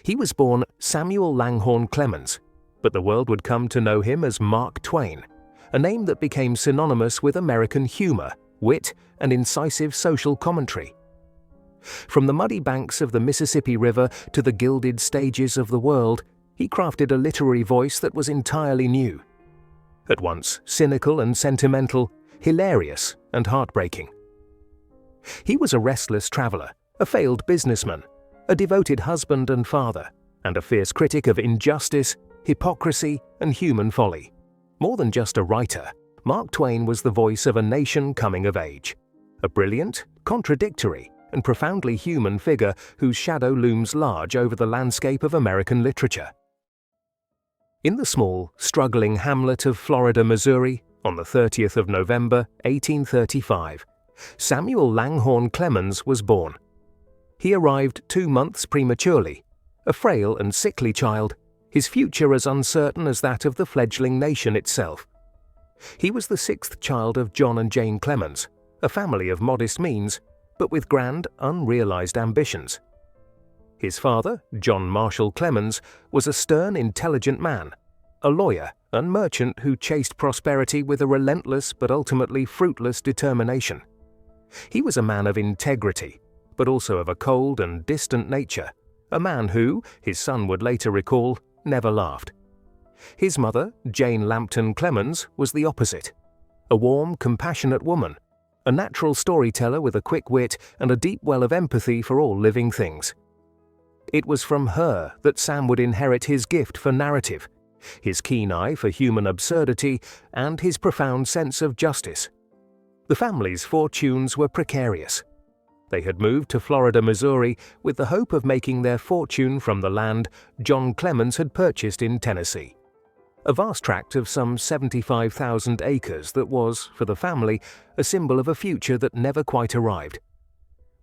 He was born Samuel Langhorne Clemens, but the world would come to know him as Mark Twain, a name that became synonymous with American humor, wit, and incisive social commentary. From the muddy banks of the Mississippi River to the gilded stages of the world, he crafted a literary voice that was entirely new. At once cynical and sentimental, hilarious and heartbreaking. He was a restless traveler, a failed businessman, a devoted husband and father, and a fierce critic of injustice, hypocrisy, and human folly. More than just a writer, Mark Twain was the voice of a nation coming of age, a brilliant, contradictory, and profoundly human figure whose shadow looms large over the landscape of American literature. In the small, struggling hamlet of Florida, Missouri, on the 30th of November, 1835, Samuel Langhorne Clemens was born. He arrived 2 months prematurely, a frail and sickly child, his future as uncertain as that of the fledgling nation itself. He was the 6th child of John and Jane Clemens, a family of modest means, but with grand, unrealized ambitions. His father, John Marshall Clemens, was a stern, intelligent man, a lawyer and merchant who chased prosperity with a relentless but ultimately fruitless determination. He was a man of integrity, but also of a cold and distant nature, a man who, his son would later recall, never laughed. His mother, Jane Lampton Clemens, was the opposite, a warm, compassionate woman, a natural storyteller with a quick wit and a deep well of empathy for all living things. It was from her that Sam would inherit his gift for narrative, his keen eye for human absurdity, and his profound sense of justice. The family's fortunes were precarious. They had moved to Florida, Missouri, with the hope of making their fortune from the land John Clemens had purchased in Tennessee, a vast tract of some 75,000 acres that was, for the family, a symbol of a future that never quite arrived.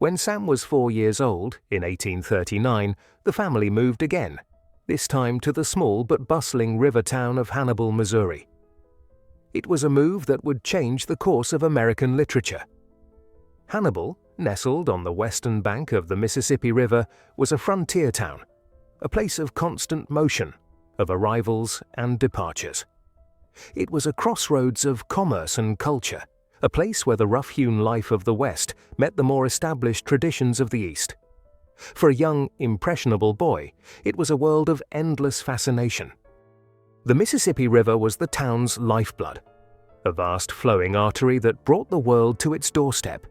When Sam was 4 years old, in 1839, the family moved again, this time to the small but bustling river town of Hannibal, Missouri. It was a move that would change the course of American literature. Hannibal, nestled on the western bank of the Mississippi River, was a frontier town, a place of constant motion, of arrivals and departures. It was a crossroads of commerce and culture, a place where the rough-hewn life of the West met the more established traditions of the East. For a young, impressionable boy, it was a world of endless fascination. The Mississippi River was the town's lifeblood, a vast flowing artery that brought the world to its doorstep.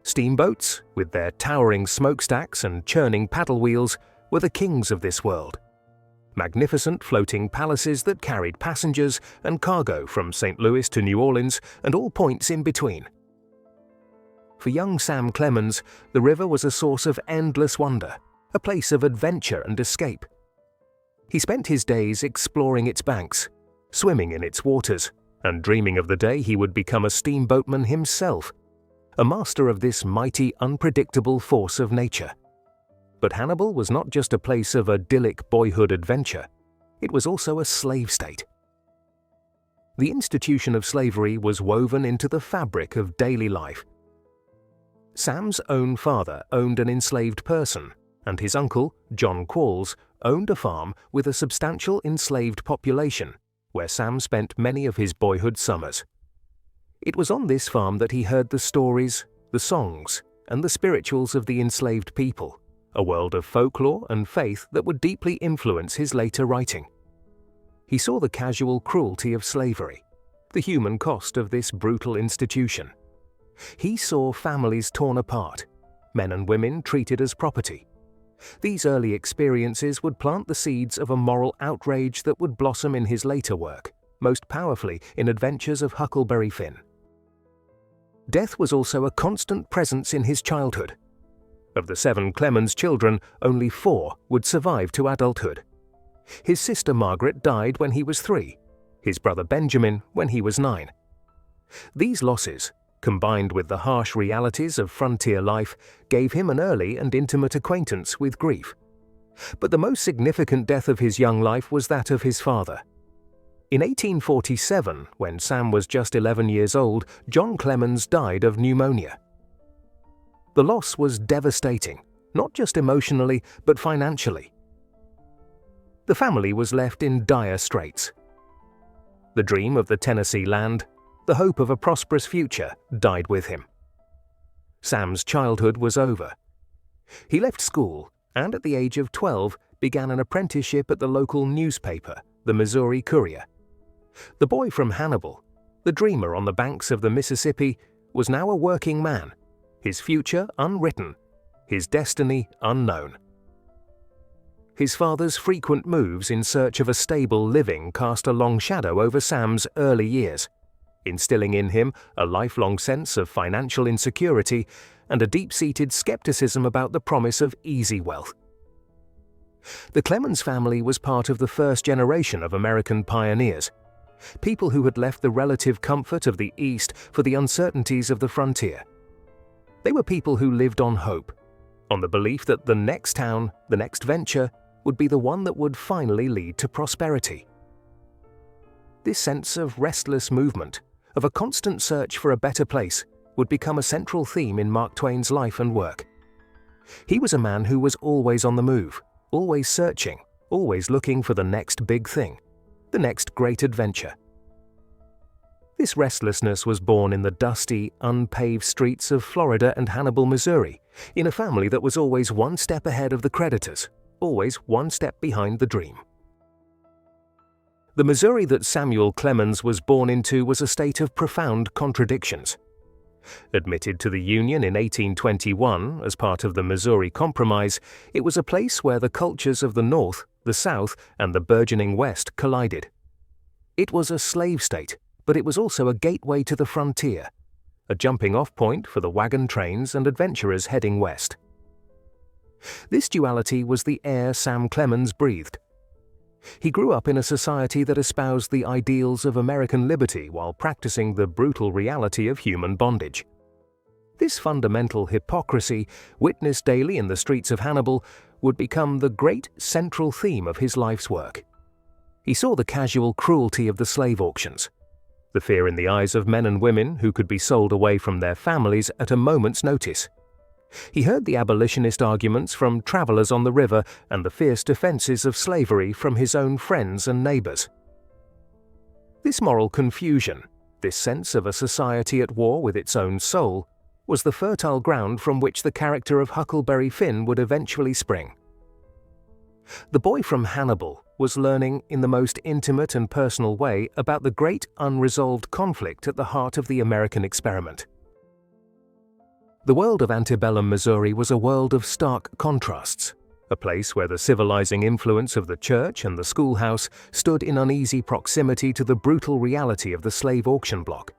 Steamboats, with their towering smokestacks and churning paddle wheels, were the kings of this world. Magnificent floating palaces that carried passengers and cargo from St. Louis to New Orleans and all points in between. For young Sam Clemens, the river was a source of endless wonder, a place of adventure and escape. He spent his days exploring its banks, swimming in its waters, and dreaming of the day he would become a steamboatman himself, a master of this mighty, unpredictable force of nature. But Hannibal was not just a place of idyllic boyhood adventure, it was also a slave state. The institution of slavery was woven into the fabric of daily life. Sam's own father owned an enslaved person, and his uncle, John Qualls, owned a farm with a substantial enslaved population, where Sam spent many of his boyhood summers. It was on this farm that he heard the stories, the songs, and the spirituals of the enslaved people, a world of folklore and faith that would deeply influence his later writing. He saw the casual cruelty of slavery, the human cost of this brutal institution. He saw families torn apart, men and women treated as property. These early experiences would plant the seeds of a moral outrage that would blossom in his later work, most powerfully in Adventures of Huckleberry Finn. Death was also a constant presence in his childhood. Of the 7 Clemens children, only 4 would survive to adulthood. His sister Margaret died when he was 3, his brother Benjamin when he was 9. These losses, combined with the harsh realities of frontier life, gave him an early and intimate acquaintance with grief. But the most significant death of his young life was that of his father. In 1847, when Sam was just 11 years old, John Clemens died of pneumonia. The loss was devastating, not just emotionally, but financially. the family was left in dire straits. The dream of the Tennessee land, the hope of a prosperous future, died with him. Sam's childhood was over. He left school and at the age of 12 began an apprenticeship at the local newspaper, the Missouri Courier. The boy from Hannibal, the dreamer on the banks of the Mississippi, was now a working man, his future unwritten, his destiny unknown. His father's frequent moves in search of a stable living cast a long shadow over Sam's early years, instilling in him a lifelong sense of financial insecurity and a deep-seated skepticism about the promise of easy wealth. The Clemens family was part of the first generation of American pioneers, people who had left the relative comfort of the East for the uncertainties of the frontier. They were people who lived on hope, on the belief that the next town, the next venture, would be the one that would finally lead to prosperity. This sense of restless movement, of a constant search for a better place, would become a central theme in Mark Twain's life and work. He was a man who was always on the move, always searching, always looking for the next big thing, the next great adventure. This restlessness was born in the dusty, unpaved streets of Florida and Hannibal, Missouri, in a family that was always one step ahead of the creditors, always one step behind the dream. The Missouri that Samuel Clemens was born into was a state of profound contradictions. Admitted to the Union in 1821 as part of the Missouri Compromise, it was a place where the cultures of the North, the South, and the burgeoning West collided. It was a slave state, but it was also a gateway to the frontier, a jumping-off point for the wagon trains and adventurers heading west. This duality was the air Sam Clemens breathed. He grew up in a society that espoused the ideals of American liberty while practicing the brutal reality of human bondage. This fundamental hypocrisy, witnessed daily in the streets of Hannibal, would become the great central theme of his life's work. He saw the casual cruelty of the slave auctions, the fear in the eyes of men and women who could be sold away from their families at a moment's notice. He heard the abolitionist arguments from travelers on the river and the fierce defenses of slavery from his own friends and neighbors. This moral confusion, this sense of a society at war with its own soul, was the fertile ground from which the character of Huckleberry Finn would eventually spring. The boy from Hannibal was learning in the most intimate and personal way about the great unresolved conflict at the heart of the American experiment. The world of antebellum Missouri was a world of stark contrasts, a place where the civilizing influence of the church and the schoolhouse stood in uneasy proximity to the brutal reality of the slave auction block.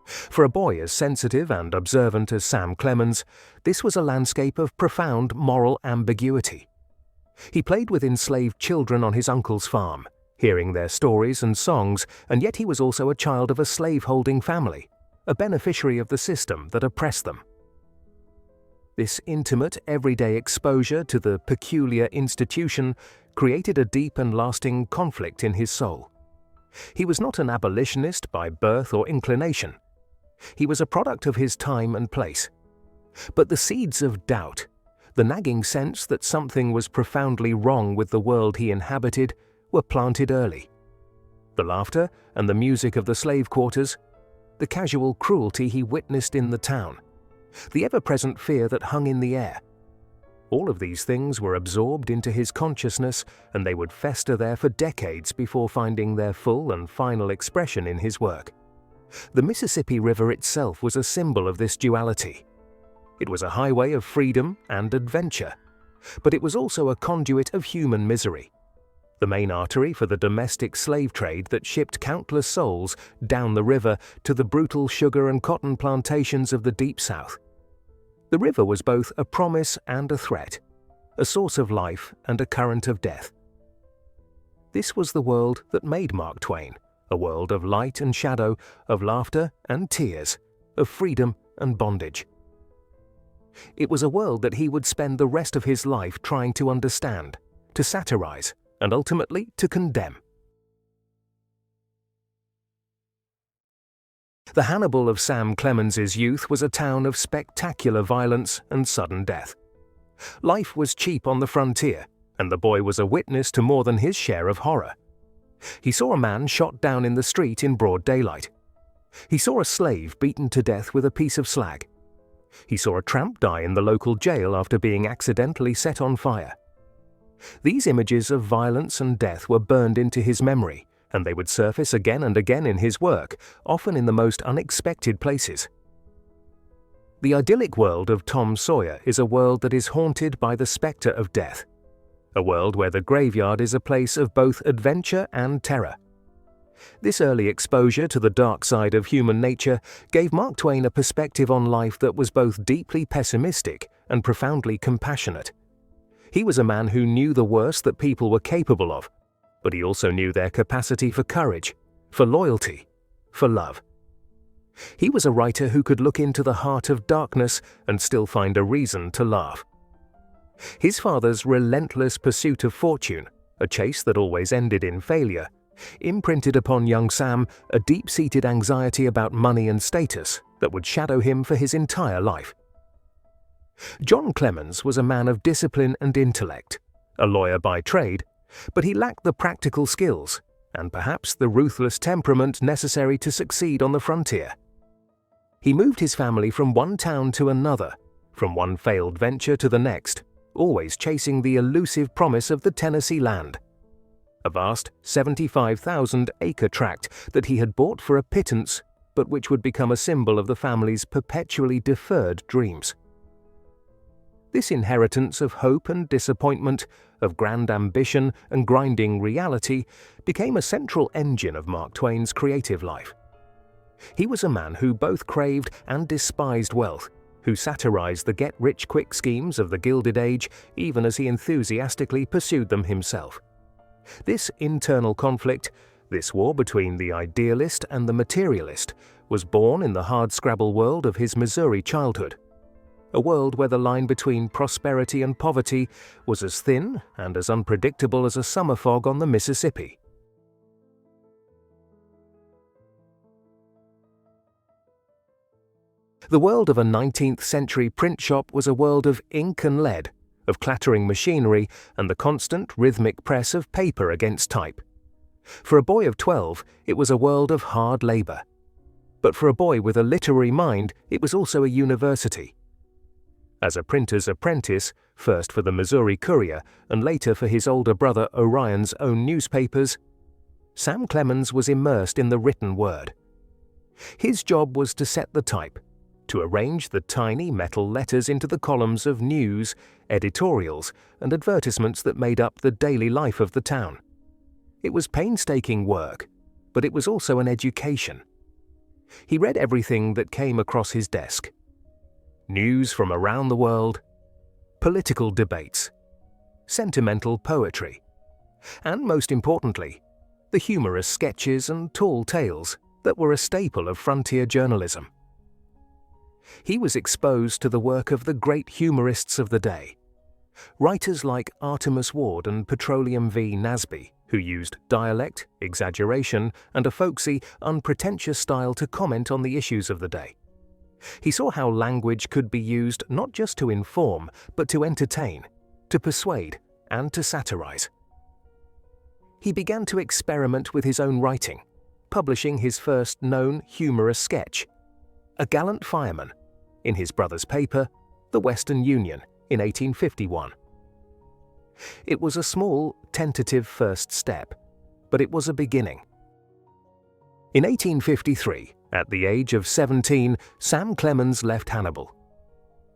For a boy as sensitive and observant as Sam Clemens, this was a landscape of profound moral ambiguity. He played with enslaved children on his uncle's farm, hearing their stories and songs, and yet he was also a child of a slave-holding family, a beneficiary of the system that oppressed them. This intimate, everyday exposure to the peculiar institution created a deep and lasting conflict in his soul. He was not an abolitionist by birth or inclination. He was a product of his time and place. But the seeds of doubt, the nagging sense that something was profoundly wrong with the world he inhabited, were planted early. The laughter and the music of the slave quarters, the casual cruelty he witnessed in the town, the ever-present fear that hung in the air. All of these things were absorbed into his consciousness, and they would fester there for decades before finding their full and final expression in his work. The Mississippi River itself was a symbol of this duality. It was a highway of freedom and adventure, but it was also a conduit of human misery, the main artery for the domestic slave trade that shipped countless souls down the river to the brutal sugar and cotton plantations of the Deep South. The river was both a promise and a threat, a source of life and a current of death. This was the world that made Mark Twain, a world of light and shadow, of laughter and tears, of freedom and bondage. It was a world that he would spend the rest of his life trying to understand, to satirize, and ultimately to condemn. The Hannibal of Sam Clemens's youth was a town of spectacular violence and sudden death. Life was cheap on the frontier, and the boy was a witness to more than his share of horror. He saw a man shot down in the street in broad daylight. He saw a slave beaten to death with a piece of slag. He saw a tramp die in the local jail after being accidentally set on fire. These images of violence and death were burned into his memory, and they would surface again and again in his work, often in the most unexpected places. The idyllic world of Tom Sawyer is a world that is haunted by the spectre of death, a world where the graveyard is a place of both adventure and terror. This early exposure to the dark side of human nature gave Mark Twain a perspective on life that was both deeply pessimistic and profoundly compassionate. He was a man who knew the worst that people were capable of, but he also knew their capacity for courage, for loyalty, for love. He was a writer who could look into the heart of darkness and still find a reason to laugh. His father's relentless pursuit of fortune, a chase that always ended in failure, imprinted upon young Sam a deep-seated anxiety about money and status that would shadow him for his entire life. John Clemens was a man of discipline and intellect, a lawyer by trade, but he lacked the practical skills and perhaps the ruthless temperament necessary to succeed on the frontier. He moved his family from one town to another, from one failed venture to the next, always chasing the elusive promise of the Tennessee land, a vast 75,000-acre tract that he had bought for a pittance, but which would become a symbol of the family's perpetually deferred dreams. This inheritance of hope and disappointment, of grand ambition and grinding reality, became a central engine of Mark Twain's creative life. He was a man who both craved and despised wealth, who satirized the get-rich-quick schemes of the Gilded Age even as he enthusiastically pursued them himself. This internal conflict, this war between the idealist and the materialist, was born in the hardscrabble world of his Missouri childhood, a world where the line between prosperity and poverty was as thin and as unpredictable as a summer fog on the Mississippi. The world of a 19th-century print shop was a world of ink and lead, of clattering machinery and the constant rhythmic press of paper against type. For a boy of 12, it was a world of hard labor. But for a boy with a literary mind, it was also a university. As a printer's apprentice, first for the Missouri Courier and later for his older brother Orion's own newspapers, Sam Clemens was immersed in the written word. His job was to set the type, to arrange the tiny metal letters into the columns of news, editorials, and advertisements that made up the daily life of the town. It was painstaking work, but it was also an education. He read everything that came across his desk. News from around the world, political debates, sentimental poetry, and most importantly, the humorous sketches and tall tales that were a staple of frontier journalism. He was exposed to the work of the great humorists of the day, writers like Artemus Ward and Petroleum V. Nasby, who used dialect, exaggeration, and a folksy, unpretentious style to comment on the issues of the day. He saw how language could be used not just to inform, but to entertain, to persuade, and to satirize. He began to experiment with his own writing, publishing his first known humorous sketch, A Gallant Fireman, in his brother's paper, The Western Union, in 1851. It was a small, tentative first step, but it was a beginning. In 1853, at the age of 17, Sam Clemens left Hannibal.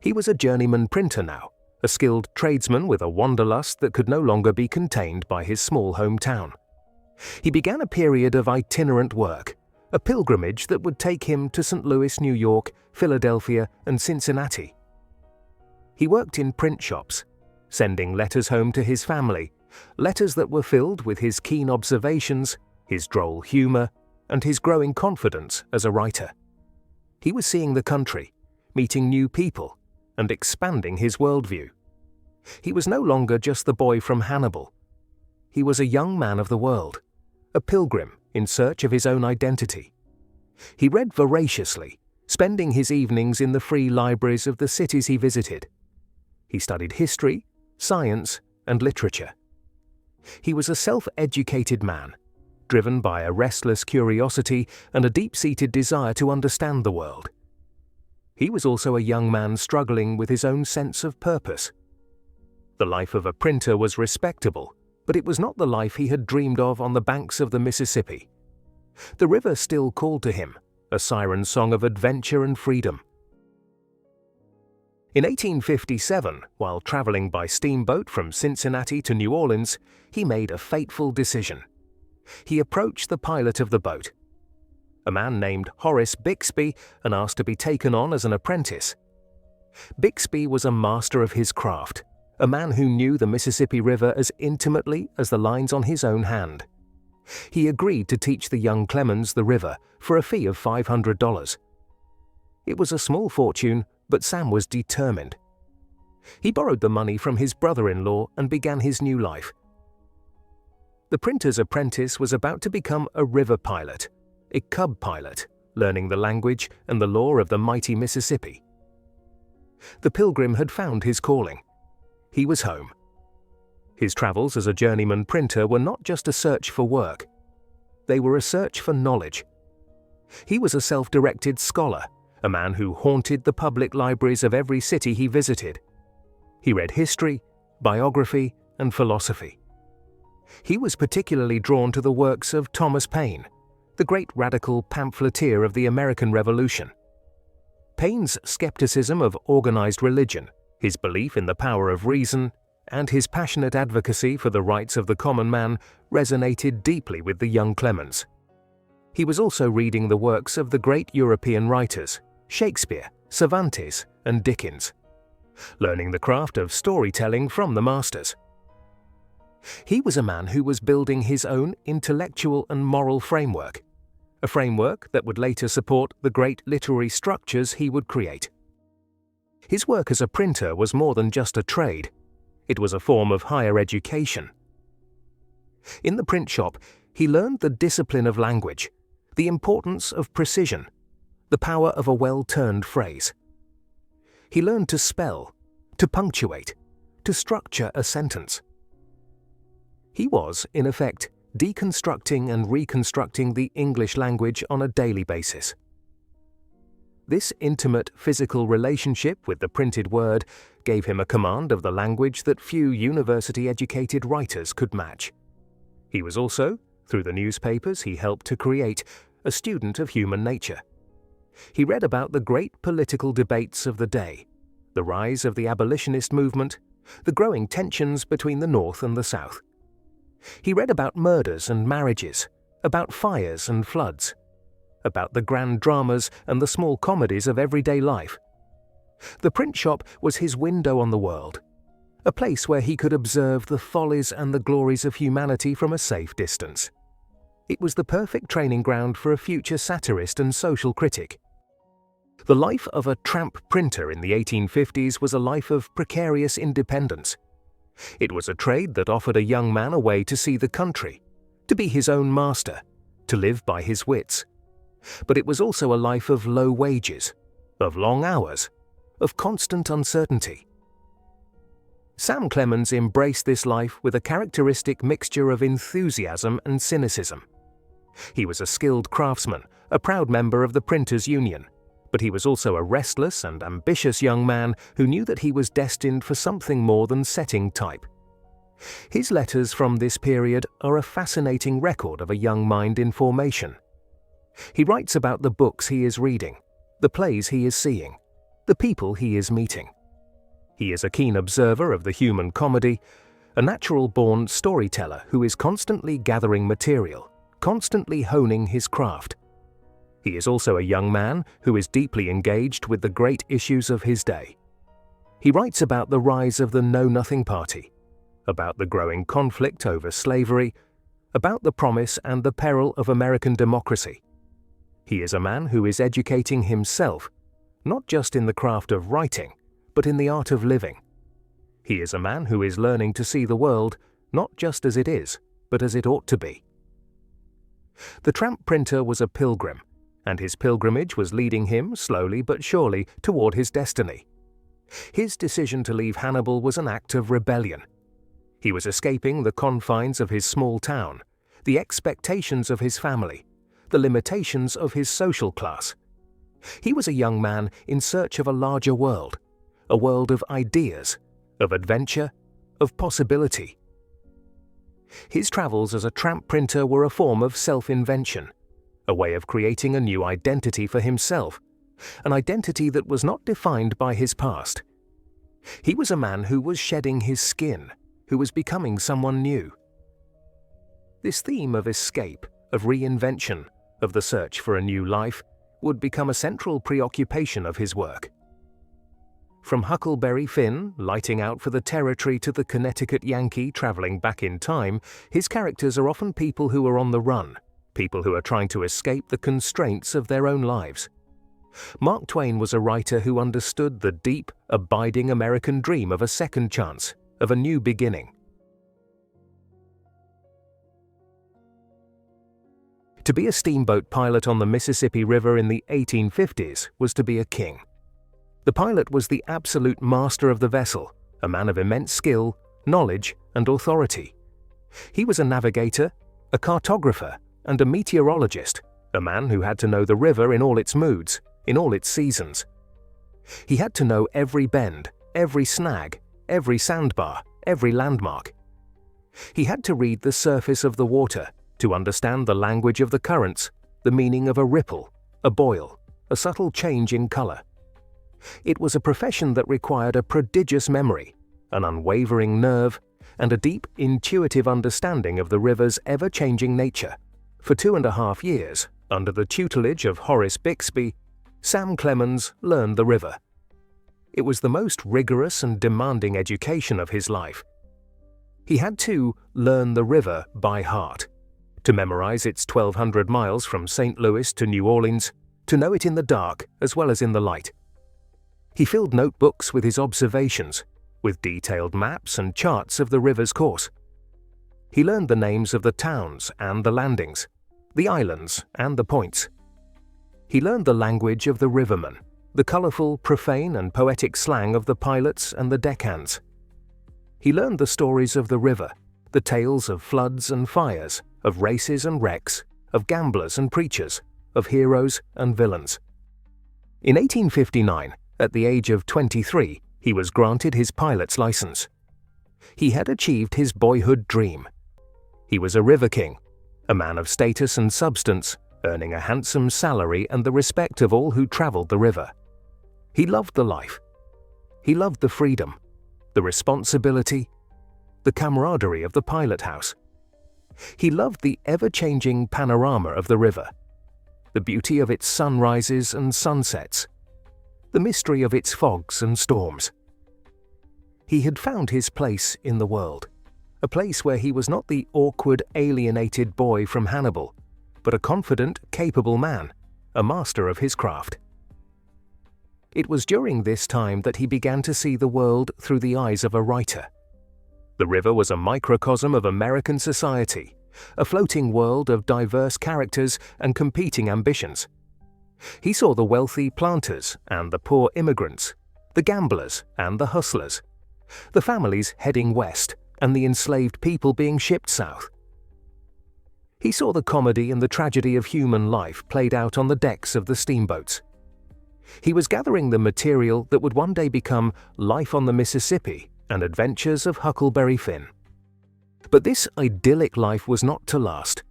He was a journeyman printer now, a skilled tradesman with a wanderlust that could no longer be contained by his small hometown. He began a period of itinerant work, a pilgrimage that would take him to St. Louis, New York, Philadelphia, and Cincinnati. He worked in print shops, sending letters home to his family, letters that were filled with his keen observations, his droll humor, and his growing confidence as a writer. He was seeing the country, meeting new people, and expanding his worldview. He was no longer just the boy from Hannibal. He was a young man of the world, a pilgrim in search of his own identity. He read voraciously, spending his evenings in the free libraries of the cities he visited. He studied history, science, and literature. He was a self-educated man, driven by a restless curiosity and a deep-seated desire to understand the world. He was also a young man struggling with his own sense of purpose. The life of a printer was respectable, but it was not the life he had dreamed of on the banks of the Mississippi. The river still called to him, a siren song of adventure and freedom. In 1857, while traveling by steamboat from Cincinnati to New Orleans, he made a fateful decision. He approached the pilot of the boat, a man named Horace Bixby, and asked to be taken on as an apprentice. Bixby was a master of his craft, a man who knew the Mississippi River as intimately as the lines on his own hand. He agreed to teach the young Clemens the river for a fee of $500. It was a small fortune, but Sam was determined. He borrowed the money from his brother-in-law and began his new life. The printer's apprentice was about to become a river pilot, a cub pilot, learning the language and the law of the mighty Mississippi. The Pilgrim had found his calling. He was home. His travels as a journeyman printer were not just a search for work. They were a search for knowledge. He was a self-directed scholar, a man who haunted the public libraries of every city he visited. He read history, biography, and philosophy. He was particularly drawn to the works of Thomas Paine, the great radical pamphleteer of the American Revolution. Paine's skepticism of organized religion, his belief in the power of reason, and his passionate advocacy for the rights of the common man resonated deeply with the young Clemens. He was also reading the works of the great European writers, Shakespeare, Cervantes, and Dickens, learning the craft of storytelling from the masters. He was a man who was building his own intellectual and moral framework, a framework that would later support the great literary structures he would create. His work as a printer was more than just a trade. It was a form of higher education. In the print shop, he learned the discipline of language, the importance of precision, the power of a well-turned phrase. He learned to spell, to punctuate, to structure a sentence. He was, in effect, deconstructing and reconstructing the English language on a daily basis. This intimate physical relationship with the printed word gave him a command of the language that few university-educated writers could match. He was also, through the newspapers he helped to create, a student of human nature. He read about the great political debates of the day, the rise of the abolitionist movement, the growing tensions between the North and the South. He read about murders and marriages, about fires and floods, about the grand dramas and the small comedies of everyday life. The print shop was his window on the world, a place where he could observe the follies and the glories of humanity from a safe distance. It was the perfect training ground for a future satirist and social critic. The life of a tramp printer in the 1850s was a life of precarious independence. It was a trade that offered a young man a way to see the country, to be his own master, to live by his wits. But it was also a life of low wages, of long hours, of constant uncertainty. Sam Clemens embraced this life with a characteristic mixture of enthusiasm and cynicism. He was a skilled craftsman, a proud member of the Printers' Union, but he was also a restless and ambitious young man who knew that he was destined for something more than setting type. His letters from this period are a fascinating record of a young mind in formation. He writes about the books he is reading, the plays he is seeing, the people he is meeting. He is a keen observer of the human comedy, a natural-born storyteller who is constantly gathering material, constantly honing his craft. He is also a young man who is deeply engaged with the great issues of his day. He writes about the rise of the Know-Nothing Party, about the growing conflict over slavery, about the promise and the peril of American democracy. He is a man who is educating himself, not just in the craft of writing, but in the art of living. He is a man who is learning to see the world not just as it is, but as it ought to be. The tramp printer was a pilgrim, and his pilgrimage was leading him, slowly but surely, toward his destiny. His decision to leave Hannibal was an act of rebellion. He was escaping the confines of his small town, the expectations of his family, the limitations of his social class. He was a young man in search of a larger world, a world of ideas, of adventure, of possibility. His travels as a tramp printer were a form of self-invention, a way of creating a new identity for himself, an identity that was not defined by his past. He was a man who was shedding his skin, who was becoming someone new. This theme of escape, of reinvention, of the search for a new life, would become a central preoccupation of his work. From Huckleberry Finn, lighting out for the territory, to the Connecticut Yankee traveling back in time, his characters are often people who are on the run, people who are trying to escape the constraints of their own lives. Mark Twain was a writer who understood the deep, abiding American dream of a second chance, of a new beginning. To be a steamboat pilot on the Mississippi River in the 1850s was to be a king. The pilot was the absolute master of the vessel, a man of immense skill, knowledge, and authority. He was a navigator, a cartographer, and a meteorologist, a man who had to know the river in all its moods, in all its seasons. He had to know every bend, every snag, every sandbar, every landmark. He had to read the surface of the water, to understand the language of the currents, the meaning of a ripple, a boil, a subtle change in color. It was a profession that required a prodigious memory, an unwavering nerve, and a deep, intuitive understanding of the river's ever-changing nature. For 2.5 years, under the tutelage of Horace Bixby, Sam Clemens learned the river. It was the most rigorous and demanding education of his life. He had to learn the river by heart, to memorize its 1,200 miles from St. Louis to New Orleans, to know it in the dark as well as in the light. He filled notebooks with his observations, with detailed maps and charts of the river's course. He learned the names of the towns and the landings, the islands and the points. He learned the language of the rivermen, the colorful, profane and poetic slang of the pilots and the deckhands. He learned the stories of the river, the tales of floods and fires, of races and wrecks, of gamblers and preachers, of heroes and villains. In 1859, at the age of 23, he was granted his pilot's license. He had achieved his boyhood dream. He was a river king, a man of status and substance, earning a handsome salary and the respect of all who traveled the river. He loved the life. He loved the freedom, the responsibility, the camaraderie of the pilot house. He loved the ever-changing panorama of the river, the beauty of its sunrises and sunsets, the mystery of its fogs and storms. He had found his place in the world, a place where he was not the awkward, alienated boy from Hannibal, but a confident, capable man, a master of his craft. It was during this time that he began to see the world through the eyes of a writer. The river was a microcosm of American society, a floating world of diverse characters and competing ambitions. He saw the wealthy planters and the poor immigrants, the gamblers and the hustlers, the families heading west and the enslaved people being shipped south. He saw the comedy and the tragedy of human life played out on the decks of the steamboats. He was gathering the material that would one day become Life on the Mississippi and Adventures of Huckleberry Finn. But this idyllic life was not to last.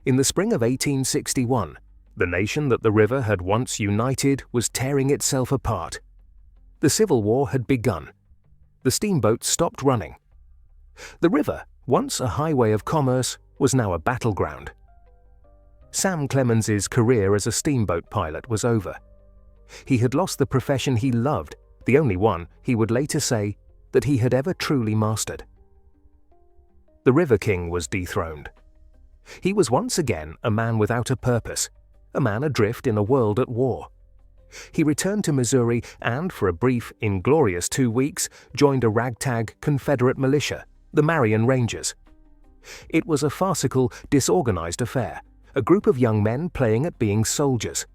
In the spring of 1861, the nation that the river had once united was tearing itself apart. The Civil War had begun. The steamboats stopped running. The river, once a highway of commerce, was now a battleground. Sam Clemens's career as a steamboat pilot was over. He had lost the profession he loved, the only one, he would later say, that he had ever truly mastered. The River King was dethroned. He was once again a man without a purpose, a man adrift in a world at war. He returned to Missouri and, for a brief, inglorious 2 weeks, joined a ragtag Confederate militia, the Marion Rangers. It was a farcical, disorganized affair, a group of young men playing at being soldiers.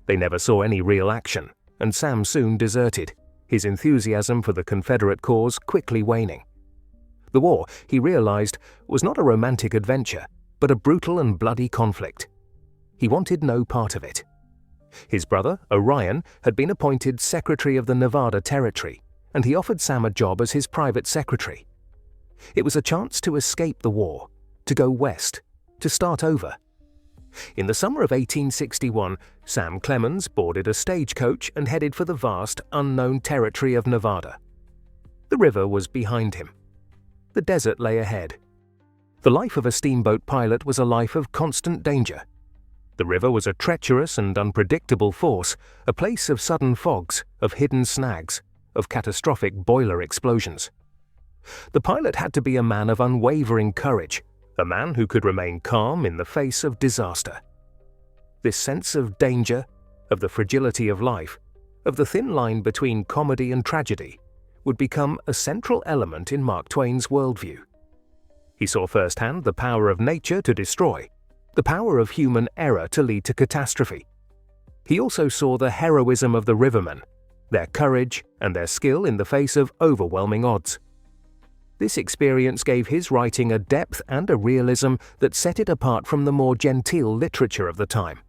They never saw any real action, and Sam soon deserted, his enthusiasm for the Confederate cause quickly waning. The war, he realized, was not a romantic adventure, but a brutal and bloody conflict. He wanted no part of it. His brother, Orion, had been appointed Secretary of the Nevada Territory, and he offered Sam a job as his private secretary. It was a chance to escape the war, to go west, to start over. In the summer of 1861, Sam Clemens boarded a stagecoach and headed for the vast, unknown territory of Nevada. The river was behind him. The desert lay ahead. The life of a steamboat pilot was a life of constant danger. The river was a treacherous and unpredictable force, a place of sudden fogs, of hidden snags, of catastrophic boiler explosions. The pilot had to be a man of unwavering courage, a man who could remain calm in the face of disaster. This sense of danger, of the fragility of life, of the thin line between comedy and tragedy, would become a central element in Mark Twain's worldview. He saw firsthand the power of nature to destroy, the power of human error to lead to catastrophe. He also saw the heroism of the rivermen, their courage and their skill in the face of overwhelming odds. This experience gave his writing a depth and a realism that set it apart from the more genteel literature of the time.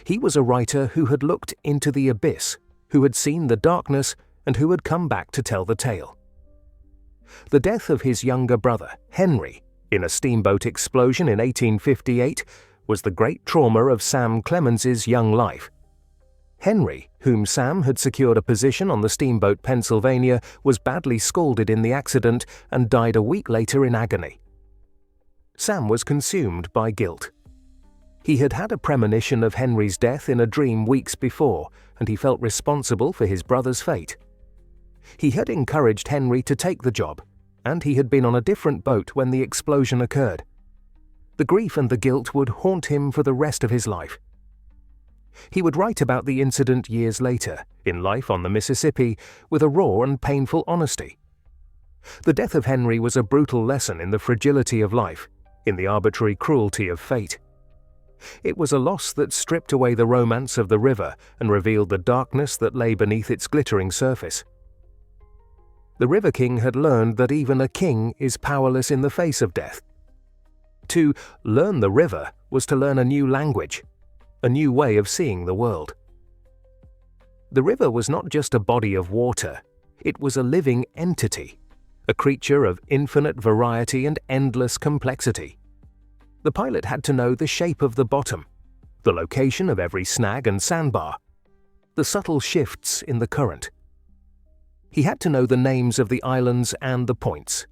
He was a writer who had looked into the abyss, who had seen the darkness, and who had come back to tell the tale. The death of his younger brother, Henry, in a steamboat explosion in 1858, was the great trauma of Sam Clemens's young life. Henry, whom Sam had secured a position on the steamboat Pennsylvania, was badly scalded in the accident and died a week later in agony. Sam was consumed by guilt. He had had a premonition of Henry's death in a dream weeks before, and he felt responsible for his brother's fate. He had encouraged Henry to take the job, and he had been on a different boat when the explosion occurred. The grief and the guilt would haunt him for the rest of his life. He would write about the incident years later, in Life on the Mississippi, with a raw and painful honesty. The death of Henry was a brutal lesson in the fragility of life, in the arbitrary cruelty of fate. It was a loss that stripped away the romance of the river and revealed the darkness that lay beneath its glittering surface. The River King had learned that even a king is powerless in the face of death. To learn the river was to learn a new language, a new way of seeing the world. The river was not just a body of water, it was a living entity, a creature of infinite variety and endless complexity. The pilot had to know the shape of the bottom, the location of every snag and sandbar, the subtle shifts in the current. He had to know the names of the islands and the points,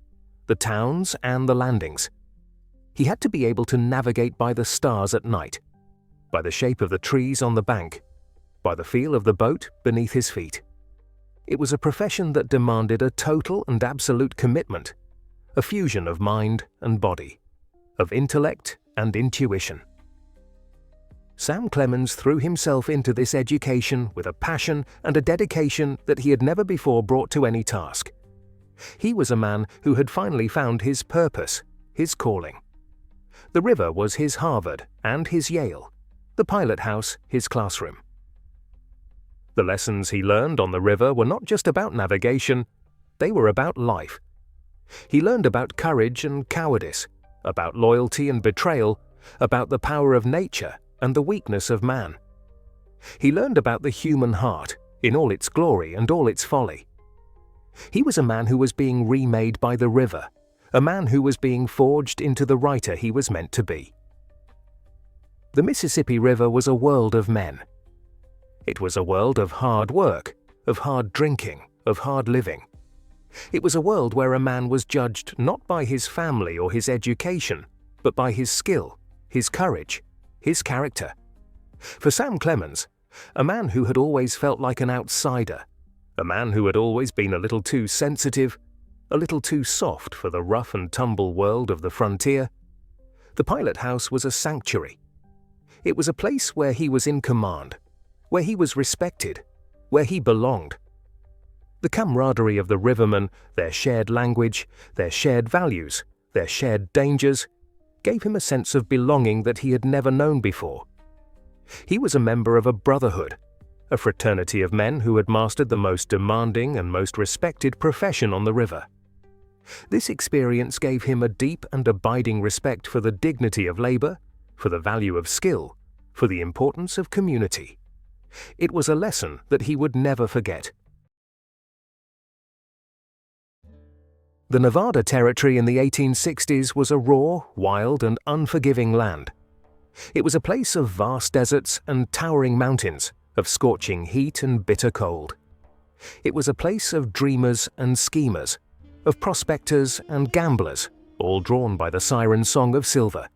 the towns and the landings. He had to be able to navigate by the stars at night, by the shape of the trees on the bank, by the feel of the boat beneath his feet. It was a profession that demanded a total and absolute commitment, a fusion of mind and body, of intellect and intuition. Sam Clemens threw himself into this education with a passion and a dedication that he had never before brought to any task. He was a man who had finally found his purpose, his calling. The river was his Harvard and his Yale, the pilot house his classroom. The lessons he learned on the river were not just about navigation, they were about life. He learned about courage and cowardice, about loyalty and betrayal, about the power of nature and the weakness of man. He learned about the human heart, in all its glory and all its folly. He was a man who was being remade by the river, a man who was being forged into the writer he was meant to be. The Mississippi River was a world of men. It was a world of hard work, of hard drinking, of hard living. It was a world where a man was judged not by his family or his education, but by his skill, his courage, his character. For Sam Clemens, a man who had always felt like an outsider, a man who had always been a little too sensitive, a little too soft for the rough and tumble world of the frontier, the pilot house was a sanctuary. It was a place where he was in command, where he was respected, where he belonged. The camaraderie of the rivermen, their shared language, their shared values, their shared dangers, gave him a sense of belonging that he had never known before. He was a member of a brotherhood, a fraternity of men who had mastered the most demanding and most respected profession on the river. This experience gave him a deep and abiding respect for the dignity of labor, for the value of skill, for the importance of community. It was a lesson that he would never forget. The Nevada Territory in the 1860s was a raw, wild, and unforgiving land. It was a place of vast deserts and towering mountains, of scorching heat and bitter cold. It was a place of dreamers and schemers, of prospectors and gamblers, all drawn by the siren song of silver.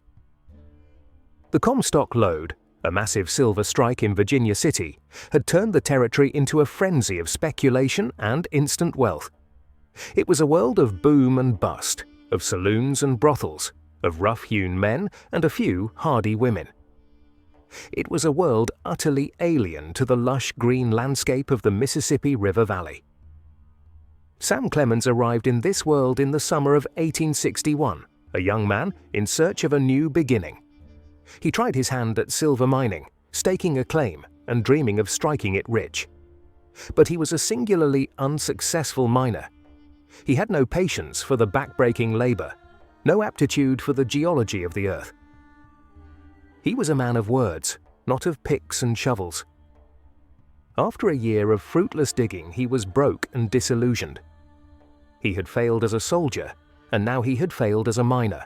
The Comstock lode, a massive silver strike in Virginia City, had turned the territory into a frenzy of speculation and instant wealth. It was a world of boom and bust, of saloons and brothels, of rough-hewn men and a few hardy women. It was a world utterly alien to the lush green landscape of the Mississippi River Valley. Sam Clemens arrived in this world in the summer of 1861, a young man in search of a new beginning. He tried his hand at silver mining, staking a claim and dreaming of striking it rich. But he was a singularly unsuccessful miner. He had no patience for the backbreaking labor, no aptitude for the geology of the earth. He was a man of words, not of picks and shovels. After a year of fruitless digging, he was broke and disillusioned. He had failed as a soldier, and now he had failed as a miner.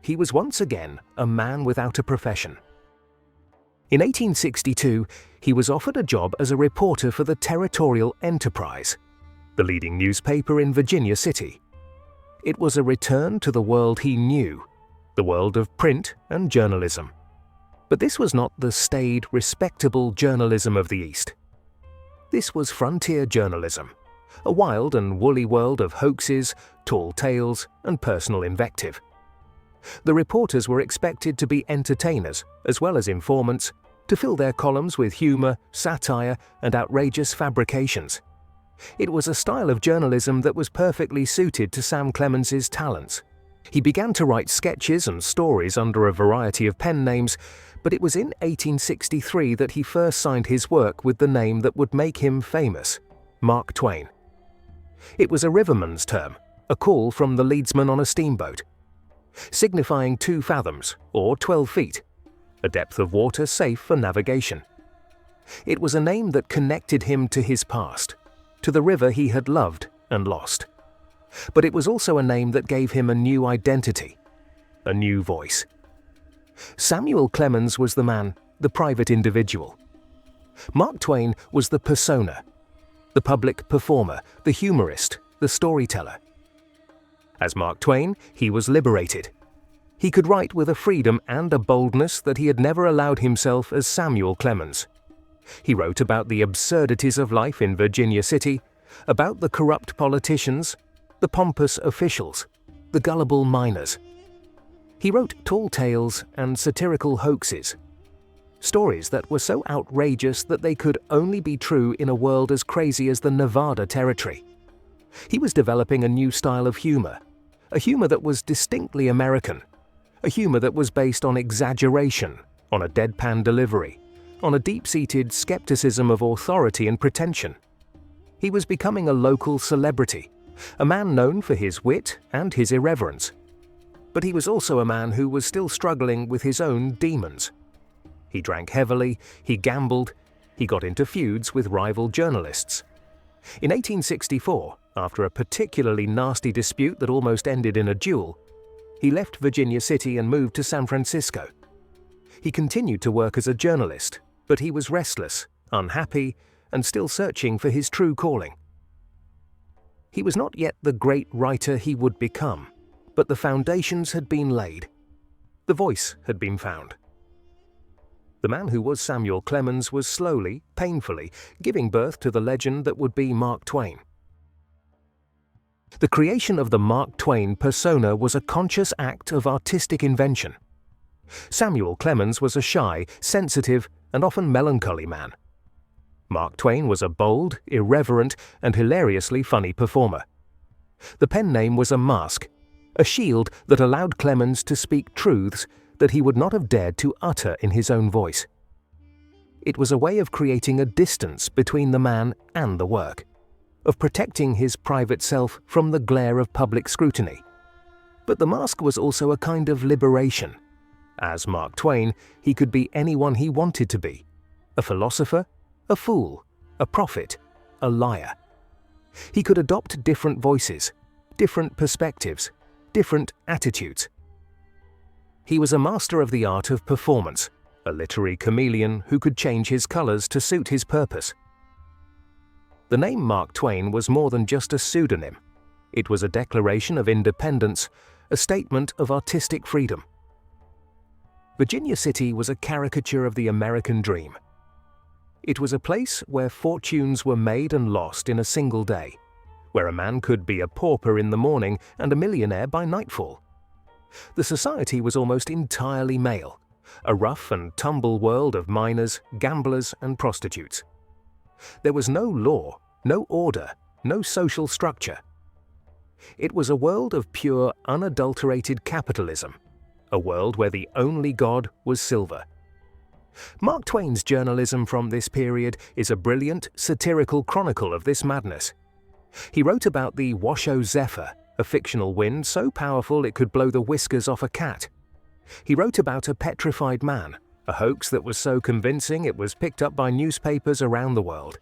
He was once again a man without a profession. In 1862, he was offered a job as a reporter for the Territorial Enterprise, the leading newspaper in Virginia City. It was a return to the world he knew, the world of print and journalism. But this was not the staid, respectable journalism of the East. This was frontier journalism, a wild and woolly world of hoaxes, tall tales, and personal invective. The reporters were expected to be entertainers as well as informants, to fill their columns with humor, satire, and outrageous fabrications. It was a style of journalism that was perfectly suited to Sam Clemens's talents. He began to write sketches and stories under a variety of pen names, but it was in 1863 that he first signed his work with the name that would make him famous, Mark Twain. It was a riverman's term, a call from the leadsman on a steamboat, signifying 2 fathoms, or 12 feet, a depth of water safe for navigation. It was a name that connected him to his past, to the river he had loved and lost. But it was also a name that gave him a new identity, a new voice. Samuel Clemens was the man, the private individual. Mark Twain was the persona, the public performer, the humorist, the storyteller. As Mark Twain, he was liberated. He could write with a freedom and a boldness that he had never allowed himself as Samuel Clemens. He wrote about the absurdities of life in Virginia City, about the corrupt politicians, the pompous officials, the gullible miners. He wrote tall tales and satirical hoaxes, stories that were so outrageous that they could only be true in a world as crazy as the Nevada Territory. He was developing a new style of humor, a humor that was distinctly American, a humor that was based on exaggeration, on a deadpan delivery, on a deep-seated skepticism of authority and pretension. He was becoming a local celebrity, a man known for his wit and his irreverence. But he was also a man who was still struggling with his own demons. He drank heavily, he gambled, he got into feuds with rival journalists. In 1864, after a particularly nasty dispute that almost ended in a duel, he left Virginia City and moved to San Francisco. He continued to work as a journalist, but he was restless, unhappy, and still searching for his true calling. He was not yet the great writer he would become, but the foundations had been laid. The voice had been found. The man who was Samuel Clemens was slowly, painfully, giving birth to the legend that would be Mark Twain. The creation of the Mark Twain persona was a conscious act of artistic invention. Samuel Clemens was a shy, sensitive, and often melancholy man. Mark Twain was a bold, irreverent, and hilariously funny performer. The pen name was a mask, a shield that allowed Clemens to speak truths that he would not have dared to utter in his own voice. It was a way of creating a distance between the man and the work, of protecting his private self from the glare of public scrutiny. But the mask was also a kind of liberation. As Mark Twain, he could be anyone he wanted to be: a philosopher, a fool, a prophet, a liar. He could adopt different voices, different perspectives, different attitudes. He was a master of the art of performance, a literary chameleon who could change his colors to suit his purpose. The name Mark Twain was more than just a pseudonym. It was a declaration of independence, a statement of artistic freedom. Virginia City was a caricature of the American dream. It was a place where fortunes were made and lost in a single day, where a man could be a pauper in the morning and a millionaire by nightfall. The society was almost entirely male, a rough and tumble world of miners, gamblers, and prostitutes. There was no law, no order, no social structure. It was a world of pure, unadulterated capitalism, a world where the only god was silver. Mark Twain's journalism from this period is a brilliant, satirical chronicle of this madness. He wrote about the Washoe Zephyr, a fictional wind so powerful it could blow the whiskers off a cat. He wrote about a petrified man, a hoax that was so convincing it was picked up by newspapers around the world.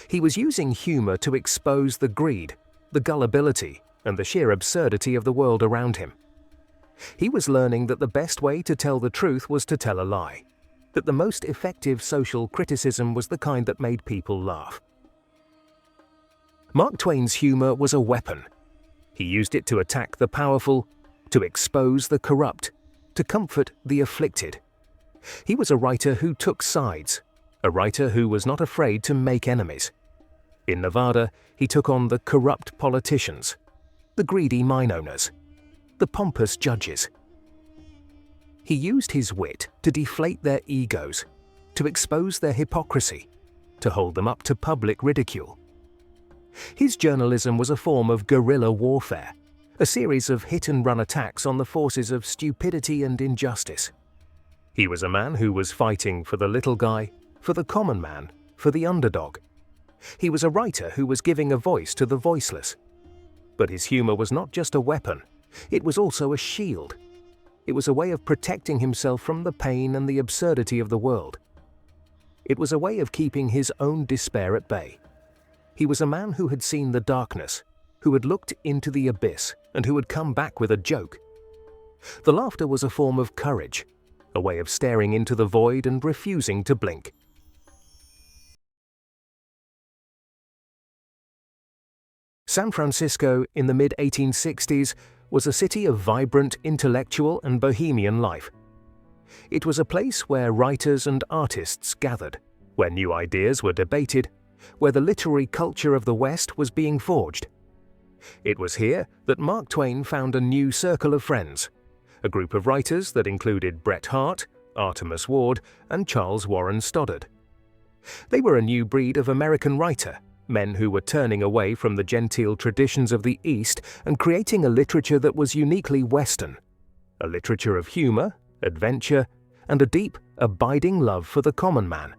He was using humor to expose the greed, the gullibility, and the sheer absurdity of the world around him. He was learning that the best way to tell the truth was to tell a lie, that the most effective social criticism was the kind that made people laugh. Mark Twain's humor was a weapon. He used it to attack the powerful, to expose the corrupt, to comfort the afflicted. He was a writer who took sides, a writer who was not afraid to make enemies. In Nevada, he took on the corrupt politicians, the greedy mine owners, the pompous judges. He used his wit to deflate their egos, to expose their hypocrisy, to hold them up to public ridicule. His journalism was a form of guerrilla warfare, a series of hit-and-run attacks on the forces of stupidity and injustice. He was a man who was fighting for the little guy, for the common man, for the underdog. He was a writer who was giving a voice to the voiceless. But his humor was not just a weapon, it was also a shield. It was a way of protecting himself from the pain and the absurdity of the world. It was a way of keeping his own despair at bay. He was a man who had seen the darkness, who had looked into the abyss, and who had come back with a joke. The laughter was a form of courage, a way of staring into the void and refusing to blink. San Francisco in the mid-1860s was a city of vibrant intellectual and bohemian life. It was a place where writers and artists gathered, where new ideas were debated, where the literary culture of the West was being forged. It was here that Mark Twain found a new circle of friends, a group of writers that included Bret Harte, Artemus Ward, and Charles Warren Stoddard. They were a new breed of American writer, men who were turning away from the genteel traditions of the East and creating a literature that was uniquely Western, a literature of humor, adventure, and a deep, abiding love for the common man.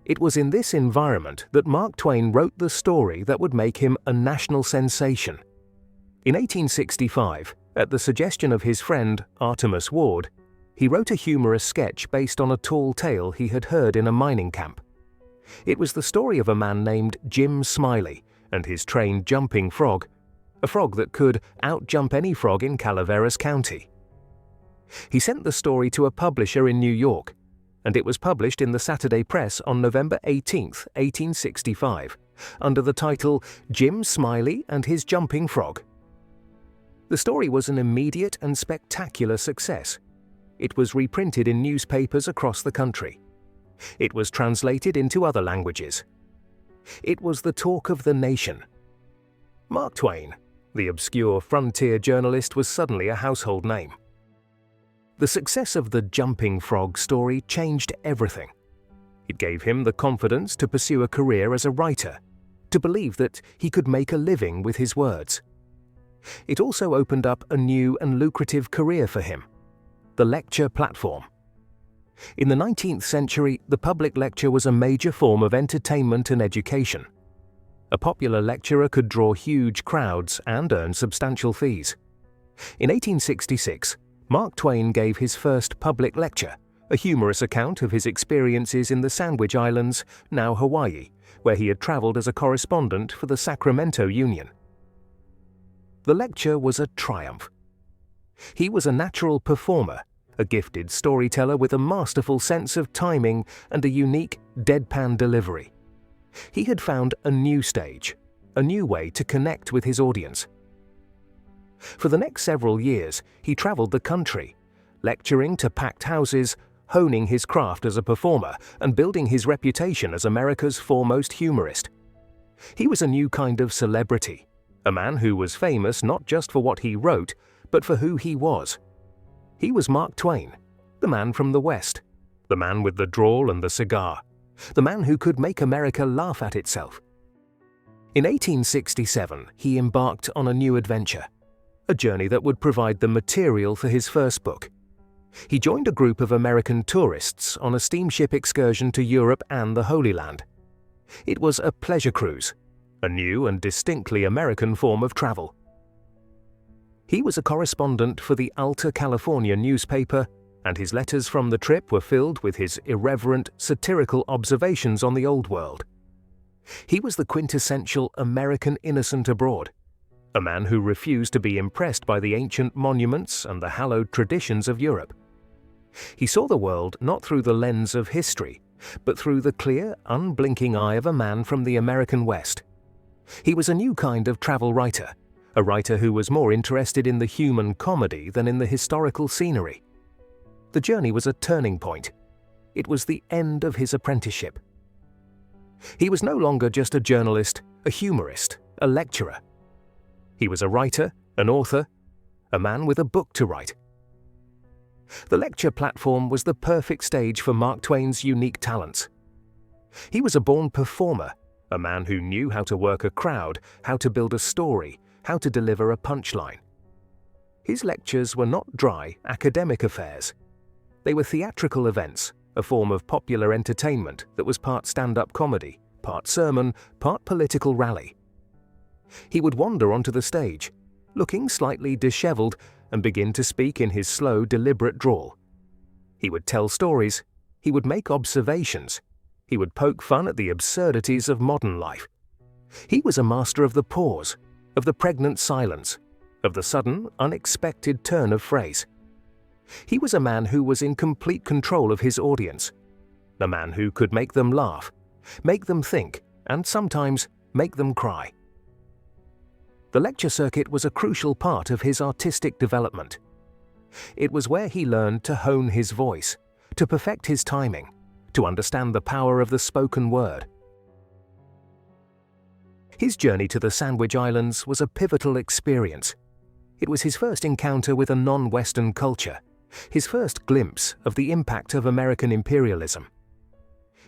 It was in this environment that Mark Twain wrote the story that would make him a national sensation. In 1865, at the suggestion of his friend Artemus Ward, he wrote a humorous sketch based on a tall tale he had heard in a mining camp. It was the story of a man named Jim Smiley and his trained jumping frog, a frog that could outjump any frog in Calaveras County. He sent the story to a publisher in New York, and it was published in the Saturday Press on November 18, 1865, under the title Jim Smiley and His Jumping Frog. The story was an immediate and spectacular success. It was reprinted in newspapers across the country. It was translated into other languages. It was the talk of the nation. Mark Twain, the obscure frontier journalist, was suddenly a household name. The success of the Jumping Frog story changed everything. It gave him the confidence to pursue a career as a writer, to believe that he could make a living with his words. It also opened up a new and lucrative career for him: the lecture platform. In the 19th century, the public lecture was a major form of entertainment and education. A popular lecturer could draw huge crowds and earn substantial fees. In 1866, Mark Twain gave his first public lecture, a humorous account of his experiences in the Sandwich Islands, now Hawaii, where he had traveled as a correspondent for the Sacramento Union. The lecture was a triumph. He was a natural performer, a gifted storyteller with a masterful sense of timing and a unique, deadpan delivery. He had found a new stage, a new way to connect with his audience. For the next several years, he traveled the country, lecturing to packed houses, honing his craft as a performer, and building his reputation as America's foremost humorist. He was a new kind of celebrity, a man who was famous not just for what he wrote, but for who he was. He was Mark Twain, the man from the West, the man with the drawl and the cigar, the man who could make America laugh at itself. In 1867, he embarked on a new adventure, a journey that would provide the material for his first book. He joined a group of American tourists on a steamship excursion to Europe and the Holy Land. It was a pleasure cruise, a new and distinctly American form of travel. He was a correspondent for the Alta California newspaper, and his letters from the trip were filled with his irreverent, satirical observations on the Old World. He was the quintessential American innocent abroad, a man who refused to be impressed by the ancient monuments and the hallowed traditions of Europe. He saw the world not through the lens of history, but through the clear, unblinking eye of a man from the American West. He was a new kind of travel writer, a writer who was more interested in the human comedy than in the historical scenery. The journey was a turning point. It was the end of his apprenticeship. He was no longer just a journalist, a humorist, a lecturer. He was a writer, an author, a man with a book to write. The lecture platform was the perfect stage for Mark Twain's unique talents. He was a born performer, a man who knew how to work a crowd, how to build a story, how to deliver a punchline. His lectures were not dry, academic affairs. They were theatrical events, a form of popular entertainment that was part stand-up comedy, part sermon, part political rally. He would wander onto the stage, looking slightly disheveled, and begin to speak in his slow, deliberate drawl. He would tell stories, he would make observations, he would poke fun at the absurdities of modern life. He was a master of the pause, of the pregnant silence, of the sudden, unexpected turn of phrase. He was a man who was in complete control of his audience, a man who could make them laugh, make them think, and sometimes make them cry. The lecture circuit was a crucial part of his artistic development. It was where he learned to hone his voice, to perfect his timing, to understand the power of the spoken word. His journey to the Sandwich Islands was a pivotal experience. It was his first encounter with a non-Western culture, his first glimpse of the impact of American imperialism.